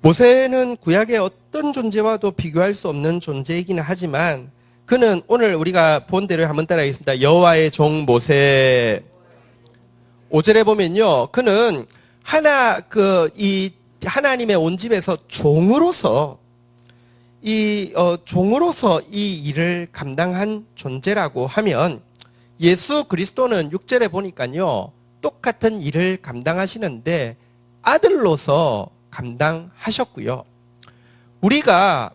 모세는 구약의 어떤 존재와도 비교할 수 없는 존재이기는 하지만 그는 오늘 우리가 본 대로 한번 따라하겠습니다. 여호와의 종 모세. 5절에 보면요, 그는 이 하나님의 온 집에서 종으로서 이 일을 감당한 존재라고 하면 예수 그리스도는 6절에 보니까요, 똑같은 일을 감당하시는데 아들로서 감당하셨고요. 우리가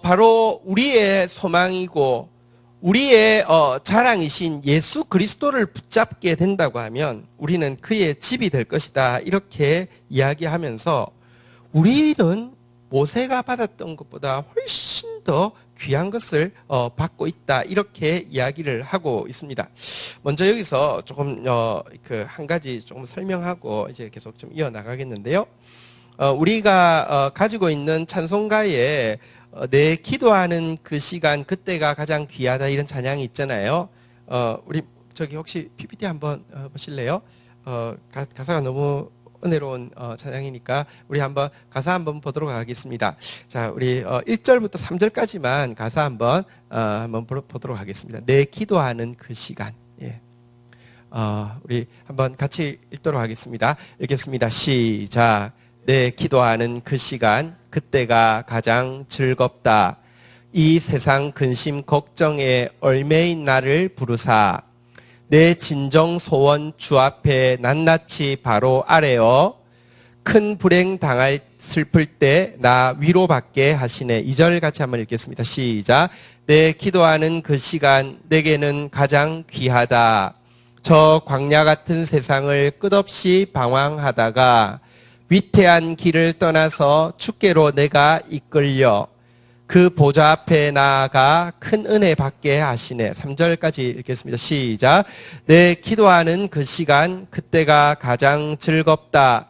바로 우리의 소망이고 우리의 자랑이신 예수 그리스도를 붙잡게 된다고 하면 우리는 그의 집이 될 것이다. 이렇게 이야기하면서 우리는 모세가 받았던 것보다 훨씬 더 귀한 것을 받고 있다. 이렇게 이야기를 하고 있습니다. 먼저 여기서 조금 한 가지 조금 설명하고 이제 계속 좀 이어나가겠는데요. 우리가 가지고 있는 찬송가에 내 기도하는 그 시간 그때가 가장 귀하다 이런 찬양이 있잖아요. 우리 저기 혹시 PPT 한번 보실래요? 가사가 너무 은혜로운 찬양이니까 우리 한번 가사 한번 보도록 하겠습니다. 자, 우리 1절부터 3절까지만 가사 한번 보도록 하겠습니다. 내 기도하는 그 시간. 예. 우리 한번 같이 읽도록 하겠습니다. 읽겠습니다. 시작. 내 기도하는 그 시간 그때가 가장 즐겁다. 이 세상 근심 걱정에 얽매인 나를 부르사 내 진정 소원 주 앞에 낱낱이 바로 아래어 큰 불행 당할 슬플 때 나 위로받게 하시네. 2절 같이 한번 읽겠습니다. 시작. 내 기도하는 그 시간 내게는 가장 귀하다. 저 광야 같은 세상을 끝없이 방황하다가 위태한 길을 떠나서 주께로 내가 이끌려 그 보좌 앞에 나아가 큰 은혜 받게 하시네. 3절까지 읽겠습니다. 시작. 내 기도하는 그 시간, 그때가 가장 즐겁다.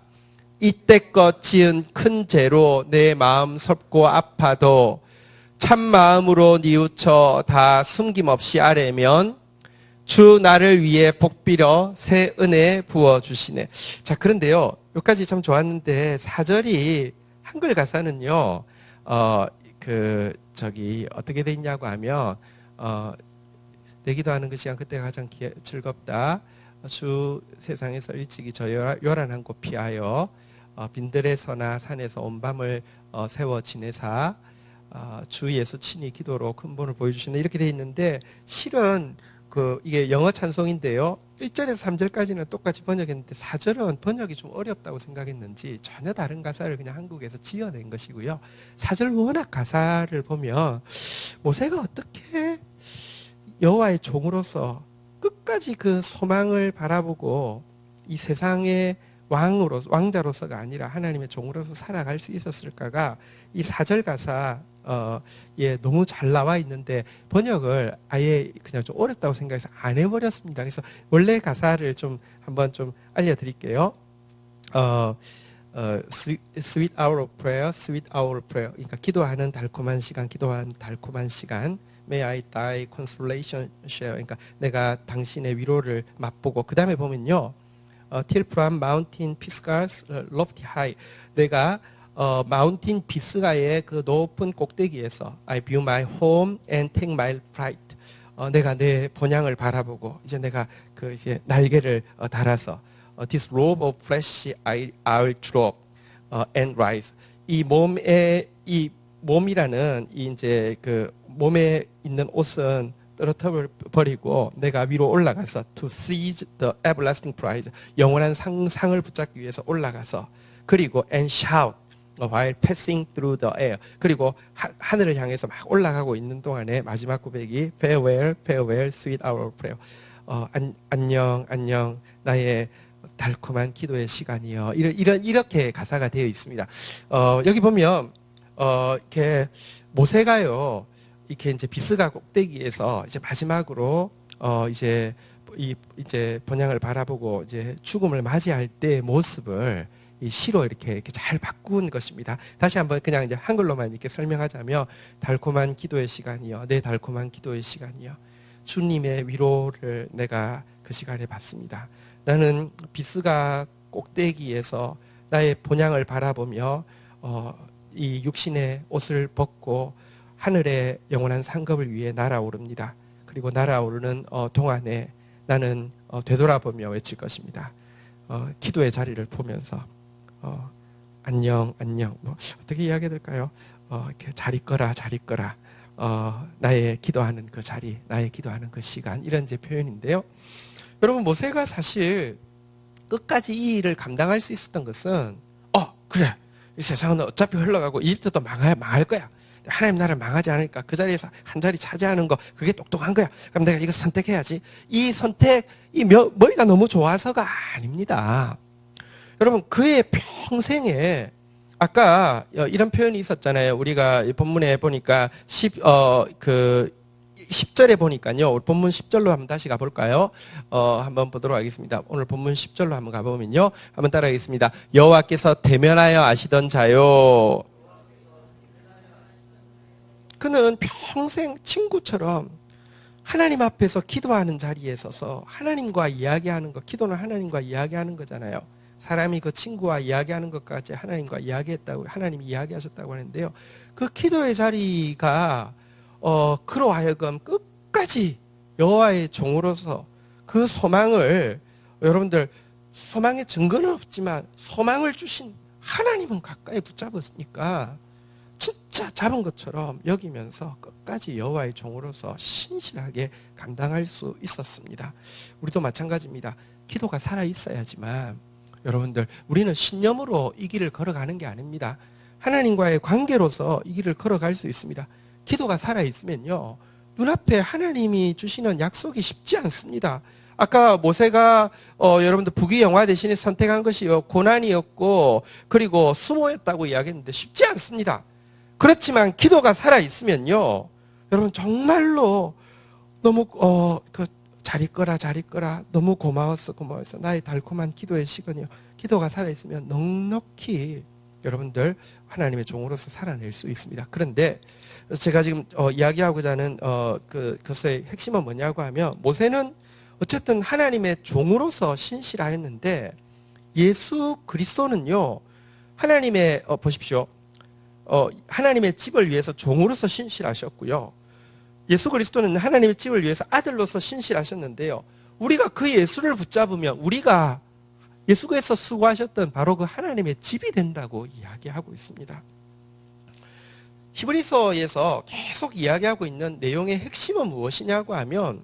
이때껏 지은 큰 죄로 내 마음 섭고 아파도 참 마음으로 뉘우쳐 다 숨김없이 아뢰면 주 나를 위해 복비려 새 은혜 부어주시네. 자, 그런데요, 여기까지 참 좋았는데 4절이 한글 가사는요, 어떻게 돼 있냐고 하면, 내 기도하는 그 시간 그때가 가장 즐겁다. 주 세상에서 일찍이 저 요란한 곳 피하여 빈들에서나 산에서 온 밤을 세워 지내사 주 예수 친히 기도로 큰 본을 보여주시는 이렇게 돼 있는데 실은 이게 영어 찬송인데요. 1절에서 3절까지는 똑같이 번역했는데 4절은 번역이 좀 어렵다고 생각했는지 전혀 다른 가사를 그냥 한국에서 지어낸 것이고요. 4절 워낙 가사를 보면 모세가 어떻게 여호와의 종으로서 끝까지 그 소망을 바라보고 이 세상의 왕자로서가 아니라 하나님의 종으로서 살아갈 수 있었을까가 이 4절 가사 너무 잘 나와 있는데 번역을 아예 그냥 좀 어렵다고 생각해서 안 해버렸습니다. 그래서 원래 가사를 좀 한번 좀 알려드릴게요. Sweet hour of prayer, sweet hour of prayer. 그러니까 기도하는 달콤한 시간, 기도하는 달콤한 시간. May I die consolation share. 그러니까 내가 당신의 위로를 맛보고 그 다음에 보면요. Till from mountain Pisgah's lofty high. 내가 마운틴 비스가의 그 높은 꼭대기에서 I view my home and take my flight. 내가 내 본향을 바라보고 이제 내가 이제 날개를 달아서 This robe of flesh I'll drop and rise. 이 몸이라는 이제 몸에 있는 옷은 떨어뜨려 버리고 내가 위로 올라가서 to seize the everlasting prize. 영원한 상을 붙잡기 위해서 올라가서 그리고 and shout while passing through the air. 그리고 하늘을 향해서 막 올라가고 있는 동안에 마지막 고백이 farewell, farewell, sweet hour of prayer. 안녕, 안녕, 나의 달콤한 기도의 시간이요. 이렇게 가사가 되어 있습니다. 여기 보면 이렇게 모세가요, 이렇게 이제 비스가 꼭대기에서 이제 마지막으로 이제 본향을 바라보고 이제 죽음을 맞이할 때의 모습을 이 시로 이렇게 잘 바꾼 것입니다. 다시 한번 그냥 이제 한글로만 이렇게 설명하자면 달콤한 기도의 시간이요, 내 달콤한 기도의 시간이요. 주님의 위로를 내가 그 시간에 받습니다. 나는 비스가 꼭대기에서 나의 본향을 바라보며 이 육신의 옷을 벗고 하늘의 영원한 상급을 위해 날아오릅니다. 그리고 날아오르는 동안에 나는 되돌아보며 외칠 것입니다. 기도의 자리를 보면서 안녕, 안녕. 어떻게 이야기해야 될까요? 이렇게 잘 있거라, 잘 있거라. 나의 기도하는 그 자리, 나의 기도하는 그 시간, 이런 이제 표현인데요. 여러분, 모세가 사실 끝까지 이 일을 감당할 수 있었던 것은 그래, 이 세상은 어차피 흘러가고 이집트도 망할 거야. 하나님 나라를 망하지 않으니까 그 자리에서 한 자리 차지하는 거, 그게 똑똑한 거야. 그럼 내가 이거 선택해야지. 이 선택, 머리가 너무 좋아서가 아닙니다. 여러분, 그의 평생에 아까 이런 표현이 있었잖아요. 우리가 본문에 보니까 10절에 보니까요. 본문 10절로 한번 다시 가볼까요? 한번 보도록 하겠습니다. 오늘 본문 10절로 한번 가보면요. 한번 따라하겠습니다. 여호와께서 대면하여 아시던 자요. 그는 평생 친구처럼 하나님 앞에서 기도하는 자리에 서서 하나님과 이야기하는 것, 기도는 하나님과 이야기하는 거잖아요. 사람이 그 친구와 이야기하는 것까지 하나님과 이야기했다고, 하나님이 이야기하셨다고 하는데요. 그 기도의 자리가 그로 하여금 끝까지 여호와의 종으로서 그 소망을, 여러분들 소망의 증거는 없지만 소망을 주신 하나님은 가까이 붙잡았으니까 진짜 잡은 것처럼 여기면서 끝까지 여호와의 종으로서 신실하게 감당할 수 있었습니다. 우리도 마찬가지입니다. 기도가 살아있어야지만 여러분들, 우리는 신념으로 이 길을 걸어가는 게 아닙니다. 하나님과의 관계로서 이 길을 걸어갈 수 있습니다. 기도가 살아있으면요, 눈앞에 하나님이 주시는 약속이 쉽지 않습니다. 아까 모세가 여러분들 부귀영화 대신에 선택한 것이 고난이었고 그리고 수모였다고 이야기했는데 쉽지 않습니다. 그렇지만 기도가 살아있으면요, 여러분 정말로 너무 잘 있거라 너무 고마웠어 나의 달콤한 기도의 시간이요, 기도가 살아있으면 넉넉히 여러분들 하나님의 종으로서 살아낼 수 있습니다. 그런데 제가 지금 이야기하고자 하는 그것의 핵심은 뭐냐고 하면, 모세는 어쨌든 하나님의 종으로서 신실하였는데 예수 그리스도는요, 하나님의 보십시오, 하나님의 집을 위해서 종으로서 신실하셨고요, 예수 그리스도는 하나님의 집을 위해서 아들로서 신실하셨는데요, 우리가 그 예수를 붙잡으면 우리가 예수께서 수고하셨던 바로 그 하나님의 집이 된다고 이야기하고 있습니다. 히브리서에서 계속 이야기하고 있는 내용의 핵심은 무엇이냐고 하면,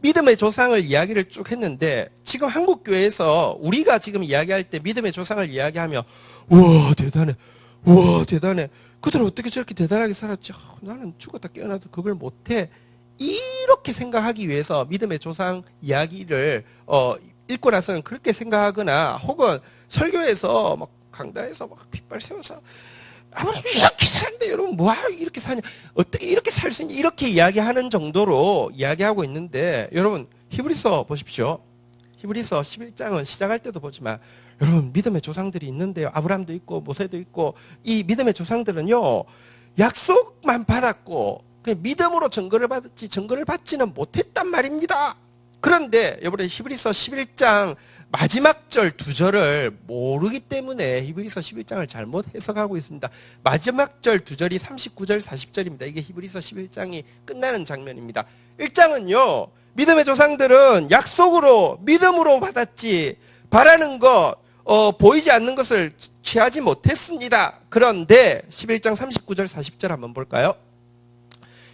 믿음의 조상을 이야기를 쭉 했는데, 지금 한국교회에서 우리가 지금 이야기할 때 믿음의 조상을 이야기하면 우와 대단해, 그들은 어떻게 저렇게 대단하게 살았지, 나는 죽었다 깨어나도 그걸 못해, 이렇게 생각하기 위해서 믿음의 조상 이야기를 읽고 나서는 그렇게 생각하거나, 혹은 설교에서 막 강단에서 막 핏발 세워서 아브라함이 이렇게 살았는데 여러분 뭐하러 이렇게 사냐, 어떻게 이렇게 살 수 있냐, 이렇게 이야기하는 정도로 이야기하고 있는데, 여러분 히브리서 보십시오. 히브리서 11장은 시작할 때도 보지만 여러분 믿음의 조상들이 있는데요, 아브라함도 있고 모세도 있고, 이 믿음의 조상들은요 약속만 받았고 그냥 믿음으로 증거를 받았지 증거를 받지는 못했단 말입니다. 그런데 여러분 히브리서 11장 마지막 절 두 절을 모르기 때문에 히브리서 11장을 잘못 해석하고 있습니다. 마지막 절 두 절이 39절 40절입니다. 이게 히브리서 11장이 끝나는 장면입니다. 1장은요 믿음의 조상들은 약속으로 믿음으로 받았지 바라는 것 보이지 않는 것을 취하지 못했습니다. 그런데 11장 39절 40절 한번 볼까요?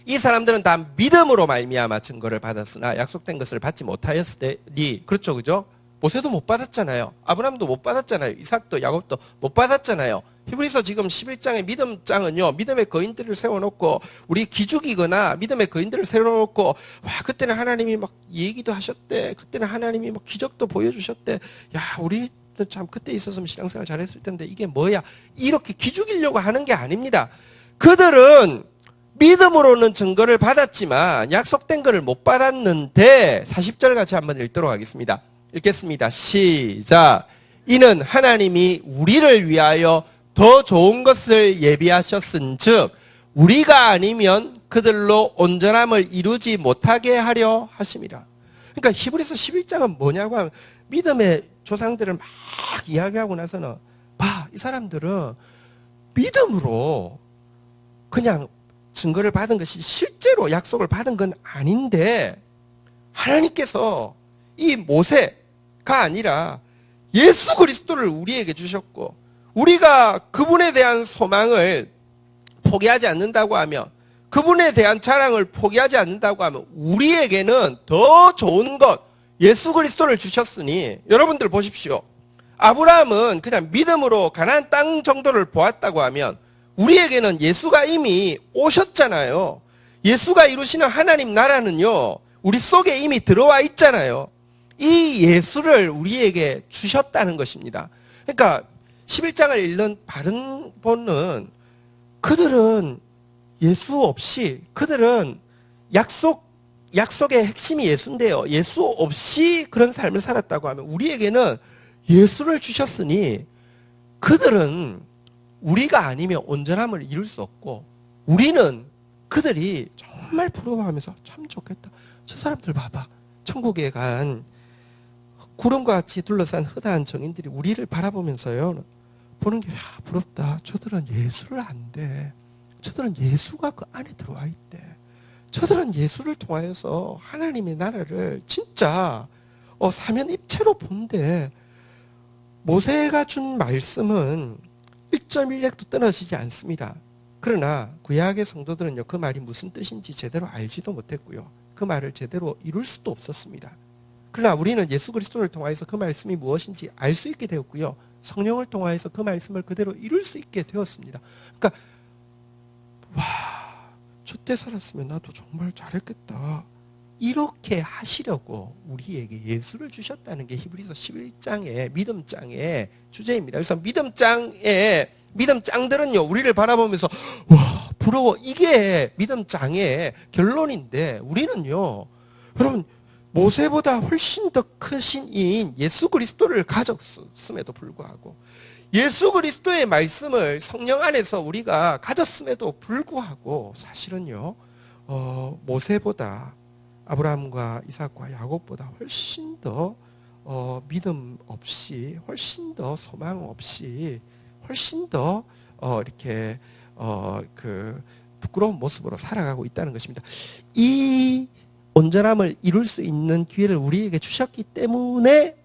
이 사람들은 다 믿음으로 말미암아 증거를 받았으나 약속된 것을 받지 못하였으니, 그렇죠, 그죠? 모세도 못 받았잖아요. 아브라함도 못 받았잖아요. 이삭도 야곱도 못 받았잖아요. 히브리서 지금 11장의 믿음장은요, 믿음의 거인들을 세워놓고, 우리 기죽이거나 믿음의 거인들을 세워놓고, 와 그때는 하나님이 막 얘기도 하셨대, 그때는 하나님이 막 기적도 보여주셨대, 야 우리 참 그때 있었으면 신앙생활 잘했을 텐데 이게 뭐야, 이렇게 기죽이려고 하는 게 아닙니다. 그들은 믿음으로는 증거를 받았지만 약속된 것을 못 받았는데, 40절 같이 한번 읽도록 하겠습니다. 읽겠습니다. 시작. 이는 하나님이 우리를 위하여 더 좋은 것을 예비하셨은즉 우리가 아니면 그들로 온전함을 이루지 못하게 하려 하심이라. 그러니까 히브리서 11장은 뭐냐고 하면, 믿음의 조상들을 막 이야기하고 나서는 봐, 이 사람들은 믿음으로 그냥 증거를 받은 것이 실제로 약속을 받은 건 아닌데, 하나님께서 이 모세가 아니라 예수 그리스도를 우리에게 주셨고, 우리가 그분에 대한 소망을 포기하지 않는다고 하면, 그분에 대한 자랑을 포기하지 않는다고 하면 우리에게는 더 좋은 것 예수 그리스도를 주셨으니, 여러분들 보십시오. 아브라함은 그냥 믿음으로 가나안 땅 정도를 보았다고 하면 우리에게는 예수가 이미 오셨잖아요. 예수가 이루시는 하나님 나라는요 우리 속에 이미 들어와 있잖아요. 이 예수를 우리에게 주셨다는 것입니다. 그러니까 11장을 읽는 바른 본은, 그들은 예수 없이, 그들은 약속의 핵심이 예수인데요, 예수 없이 그런 삶을 살았다고 하면 우리에게는 예수를 주셨으니 그들은 우리가 아니면 온전함을 이룰 수 없고, 우리는 그들이 정말 부러워하면서 참 좋겠다, 저 사람들 봐봐, 천국에 간 구름과 같이 둘러싼 허다한 정인들이 우리를 바라보면서요 보는 게, 야 부럽다, 저들은 예수를 안대, 저들은 예수가 그 안에 들어와 있대, 저들은 예수를 통하여서 하나님의 나라를 진짜 사면입체로 본대. 모세가 준 말씀은 1.1획도 떨어지지 않습니다. 그러나 구약의 성도들은요 그 말이 무슨 뜻인지 제대로 알지도 못했고요, 그 말을 제대로 이룰 수도 없었습니다. 그러나 우리는 예수 그리스도를 통하여서 그 말씀이 무엇인지 알 수 있게 되었고요, 성령을 통하여서 그 말씀을 그대로 이룰 수 있게 되었습니다. 그러니까 와, 저때 살았으면 나도 정말 잘했겠다, 이렇게 하시려고 우리에게 예수를 주셨다는 게 히브리서 11장의 믿음장의 주제입니다. 그래서 믿음장의 믿음 짱들은요, 우리를 바라보면서 와, 부러워. 이게 믿음 짱의 결론인데, 우리는요, 여러분, 모세보다 훨씬 더 크신 이인 예수 그리스도를 가졌음에도 불구하고, 예수 그리스도의 말씀을 성령 안에서 우리가 가졌음에도 불구하고, 사실은요, 모세보다 아브라함과 이삭과 야곱보다 훨씬 더 믿음 없이, 훨씬 더 소망 없이, 훨씬 더 이렇게 그 부끄러운 모습으로 살아가고 있다는 것입니다. 이 온전함을 이룰 수 있는 기회를 우리에게 주셨기 때문에,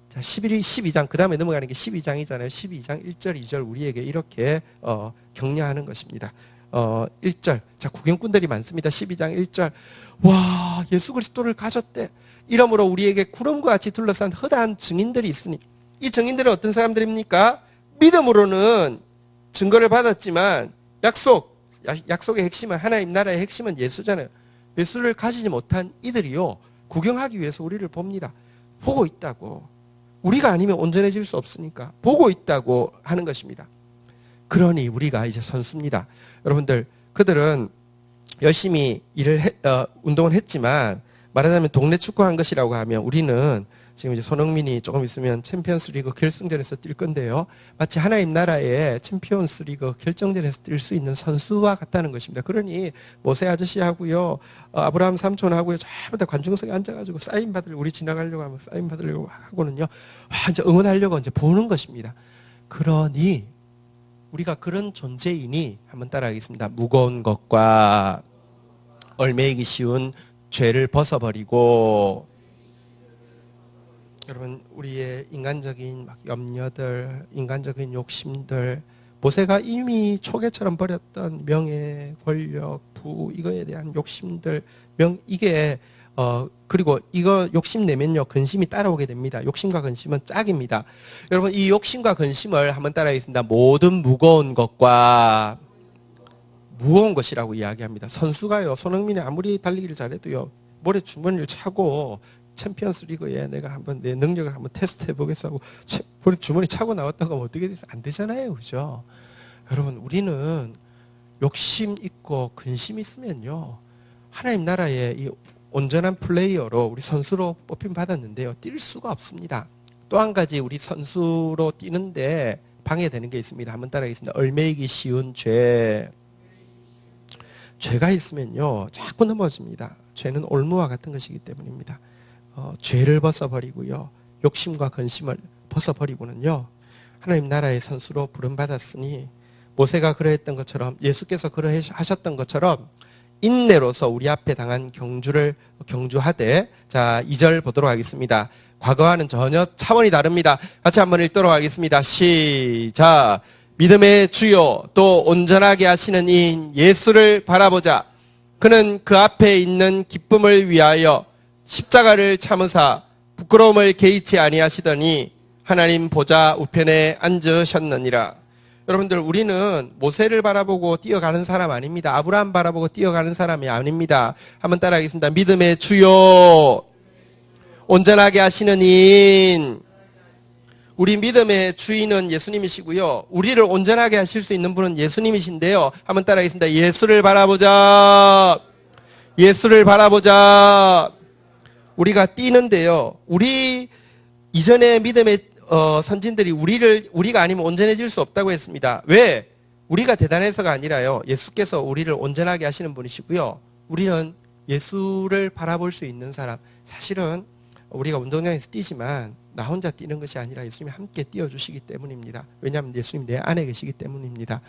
자, 12장, 그 다음에 넘어가는 게 12장이잖아요. 12장 1절, 2절 우리에게 이렇게 격려하는 것입니다. 1절. 자, 구경꾼들이 많습니다. 12장 1절. 와, 예수 그리스도를 가졌대. 이러므로 우리에게 구름과 같이 둘러싼 허다한 증인들이 있으니, 이 증인들은 어떤 사람들입니까? 믿음으로는 증거를 받았지만 약속의 핵심은, 하나님 나라의 핵심은 예수잖아요. 예수를 가지지 못한 이들이요, 구경하기 위해서 우리를 봅니다. 보고 있다고. 우리가 아니면 온전해질 수 없으니까 보고 있다고 하는 것입니다. 그러니 우리가 이제 선수입니다. 여러분들, 그들은 열심히 운동을 했지만, 말하자면 동네 축구한 것이라고 하면, 우리는 지금 이제 손흥민이 조금 있으면 챔피언스 리그 결승전에서 뛸 건데요, 마치 하나님 나라의 챔피언스 리그 결정전에서 뛸 수 있는 선수와 같다는 것입니다. 그러니 모세 아저씨하고요, 아브라함 삼촌하고요, 전부 다 관중석에 앉아가지고 사인 받으려고, 우리 지나가려고 하면 사인 받으려고 하고는요, 이제 응원하려고 이제 보는 것입니다. 그러니 우리가 그런 존재이니, 한번 따라하겠습니다. 무거운 것과 얽매이기 쉬운 죄를 벗어버리고, 여러분, 우리의 인간적인 염려들, 인간적인 욕심들, 모세가 이미 초계처럼 버렸던 명예, 권력, 부, 이거에 대한 욕심들, 이게 그리고 이거 욕심내면요, 근심이 따라오게 됩니다. 욕심과 근심은 짝입니다. 여러분, 이 욕심과 근심을 한번 따라하겠습니다. 모든 무거운 것과, 무거운 것이라고 이야기합니다. 선수가요, 손흥민이 아무리 달리기를 잘해도요, 모래 주머니를 차고 챔피언스 리그에 내가 한번 내 능력을 한번 테스트해 보겠어 하고 모래 주머니 차고 나왔다고 하면 어떻게 안 되잖아요, 그죠? 여러분, 우리는 욕심 있고 근심 있으면요, 하나님 나라의 이 온전한 플레이어로, 우리 선수로 뽑힘 받았는데요, 뛸 수가 없습니다. 또 한 가지 우리 선수로 뛰는데 방해되는 게 있습니다. 한번 따라하겠습니다. 얽매이기 쉬운 죄. 죄가 있으면요, 자꾸 넘어집니다. 죄는 올무와 같은 것이기 때문입니다. 죄를 벗어버리고요, 욕심과 근심을 벗어버리고는요, 하나님 나라의 선수로 부름받았으니, 모세가 그러했던 것처럼, 예수께서 그러하셨던 것처럼 인내로서 우리 앞에 당한 경주를 경주하되, 자, 2절 보도록 하겠습니다. 과거와는 전혀 차원이 다릅니다. 같이 한번 읽도록 하겠습니다. 시작. 믿음의 주요 또 온전하게 하시는 이인 예수를 바라보자. 그는 그 앞에 있는 기쁨을 위하여 십자가를 참으사 부끄러움을 개의치 아니하시더니 하나님 보좌 우편에 앉으셨느니라. 여러분들, 우리는 모세를 바라보고 뛰어가는 사람 아닙니다. 아브라함 바라보고 뛰어가는 사람이 아닙니다. 한번 따라하겠습니다. 믿음의 주요 온전하게 하시는 이인. 우리 믿음의 주인은 예수님이시고요, 우리를 온전하게 하실 수 있는 분은 예수님이신데요, 한번 따라하겠습니다. 예수를 바라보자. 예수를 바라보자. 우리가 뛰는데요, 우리 이전의 믿음의 선진들이 우리가 아니면 온전해질 수 없다고 했습니다. 왜? 우리가 대단해서가 아니라요, 예수께서 우리를 온전하게 하시는 분이시고요, 우리는 예수를 바라볼 수 있는 사람. 사실은 우리가 운동장에서 뛰지만 나 혼자 뛰는 것이 아니라 예수님이 함께 뛰어주시기 때문입니다. 왜냐하면 예수님이 내 안에 계시기 때문입니다.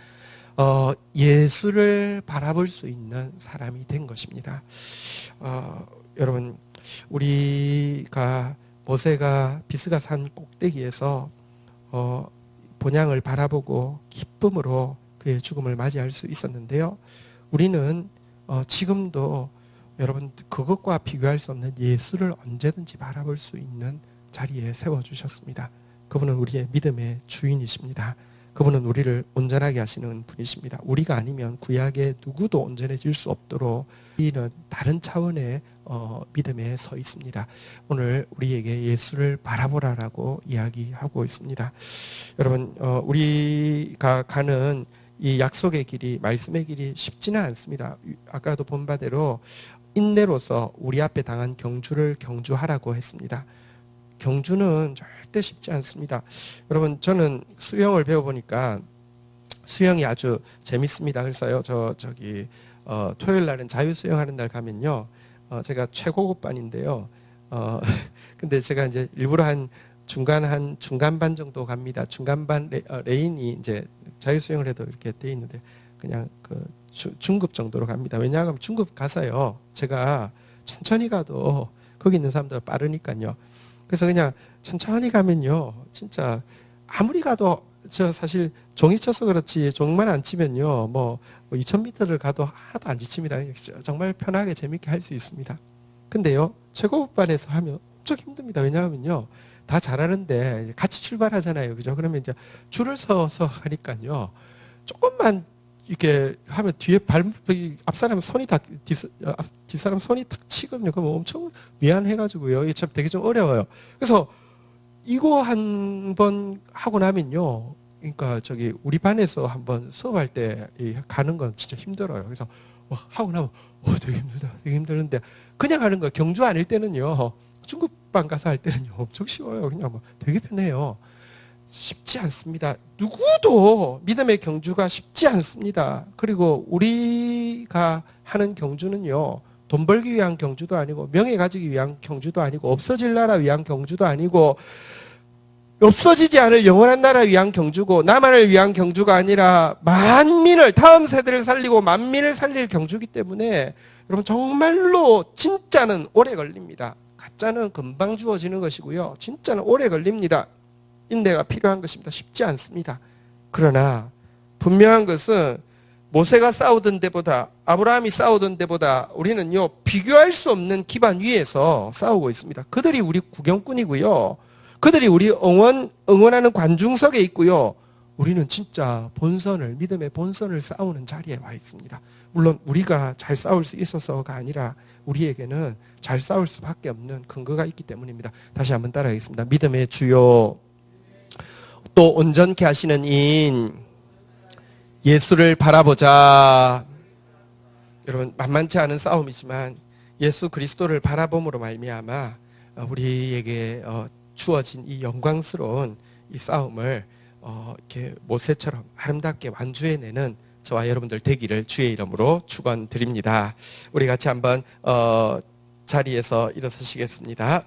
예수를 바라볼 수 있는 사람이 된 것입니다. 여러분, 우리가 모세가 비스가 산 꼭대기에서 본향을 바라보고 기쁨으로 그의 죽음을 맞이할 수 있었는데요, 우리는 지금도 여러분, 그것과 비교할 수 없는 예수를 언제든지 바라볼 수 있는 자리에 세워주셨습니다. 그분은 우리의 믿음의 주인이십니다. 그분은 우리를 온전하게 하시는 분이십니다. 우리가 아니면 구약의 누구도 온전해질 수 없도록 우리는 다른 차원의 믿음에 서 있습니다. 오늘 우리에게 예수를 바라보라라고 이야기하고 있습니다. 여러분, 우리가 가는 이 약속의 길이, 말씀의 길이 쉽지는 않습니다. 아까도 본 바대로 인내로서 우리 앞에 당한 경주를 경주하라고 했습니다. 경주는 절대 쉽지 않습니다. 여러분, 저는 수영을 배워보니까 수영이 아주 재밌습니다. 그래서요, 토요일 날은 자유수영하는 날 가면요, 제가 최고급반인데요. 근데 제가 이제 일부러 한 중간반 정도 갑니다. 중간반 레인이 이제 자유수영을 해도 이렇게 돼 있는데 그냥 중급 정도로 갑니다. 왜냐하면 중급 가서요, 제가 천천히 가도 거기 있는 사람들 빠르니까요. 그래서 그냥 천천히 가면요, 진짜 아무리 가도 저 사실 종이 쳐서 그렇지 종만 안 치면요, 뭐 2000m를 가도 하나도 안 지칩니다. 정말 편하게 재밌게 할 수 있습니다. 근데요, 최고급반에서 하면 엄청 힘듭니다. 왜냐하면요, 다 잘하는데 같이 출발하잖아요, 그죠? 그러면 이제 줄을 서서 하니까요, 조금만 이렇게 하면 뒤에 앞사람 손이 뒷사람 손이 탁 치거든요. 그럼 엄청 미안해가지고요. 이게 참 되게 좀 어려워요. 그래서 이거 한 번 하고 나면요, 그러니까 우리 반에서 한번 수업할 때 가는 건 진짜 힘들어요. 그래서 하고 나면 되게 힘들다, 되게 힘드는데 그냥 하는 거예요. 경주 아닐 때는요, 중급반 가서 할 때는요, 엄청 쉬워요. 그냥 되게 편해요. 쉽지 않습니다. 누구도 믿음의 경주가 쉽지 않습니다. 그리고 우리가 하는 경주는요, 돈 벌기 위한 경주도 아니고 명예 가지기 위한 경주도 아니고 없어질 나라 위한 경주도 아니고 없어지지 않을 영원한 나라 위한 경주고 나만을 위한 경주가 아니라 만민을, 다음 세대를 살리고 만민을 살릴 경주이기 때문에 여러분, 정말로 진짜는 오래 걸립니다. 가짜는 금방 주어지는 것이고요, 진짜는 오래 걸립니다. 인내가 필요한 것입니다. 쉽지 않습니다. 그러나 분명한 것은 모세가 싸우던 데보다, 아브라함이 싸우던 데보다 우리는요, 비교할 수 없는 기반 위에서 싸우고 있습니다. 그들이 우리 구경꾼이고요, 그들이 우리 응원하는 관중석에 있고요, 우리는 진짜 믿음의 본선을 싸우는 자리에 와 있습니다. 물론 우리가 잘 싸울 수 있어서가 아니라 우리에게는 잘 싸울 수밖에 없는 근거가 있기 때문입니다. 다시 한번 따라하겠습니다. 믿음의 주요 또 온전케 하시는 이인 예수를 바라보자. 여러분, 만만치 않은 싸움이지만 예수 그리스도를 바라봄으로 말미암아 우리에게 주어진 이 영광스러운 이 싸움을 이렇게 모세처럼 아름답게 완주해내는 저와 여러분들 되기를 주의 이름으로 축원드립니다. 우리 같이 한번 자리에서 일어서시겠습니다.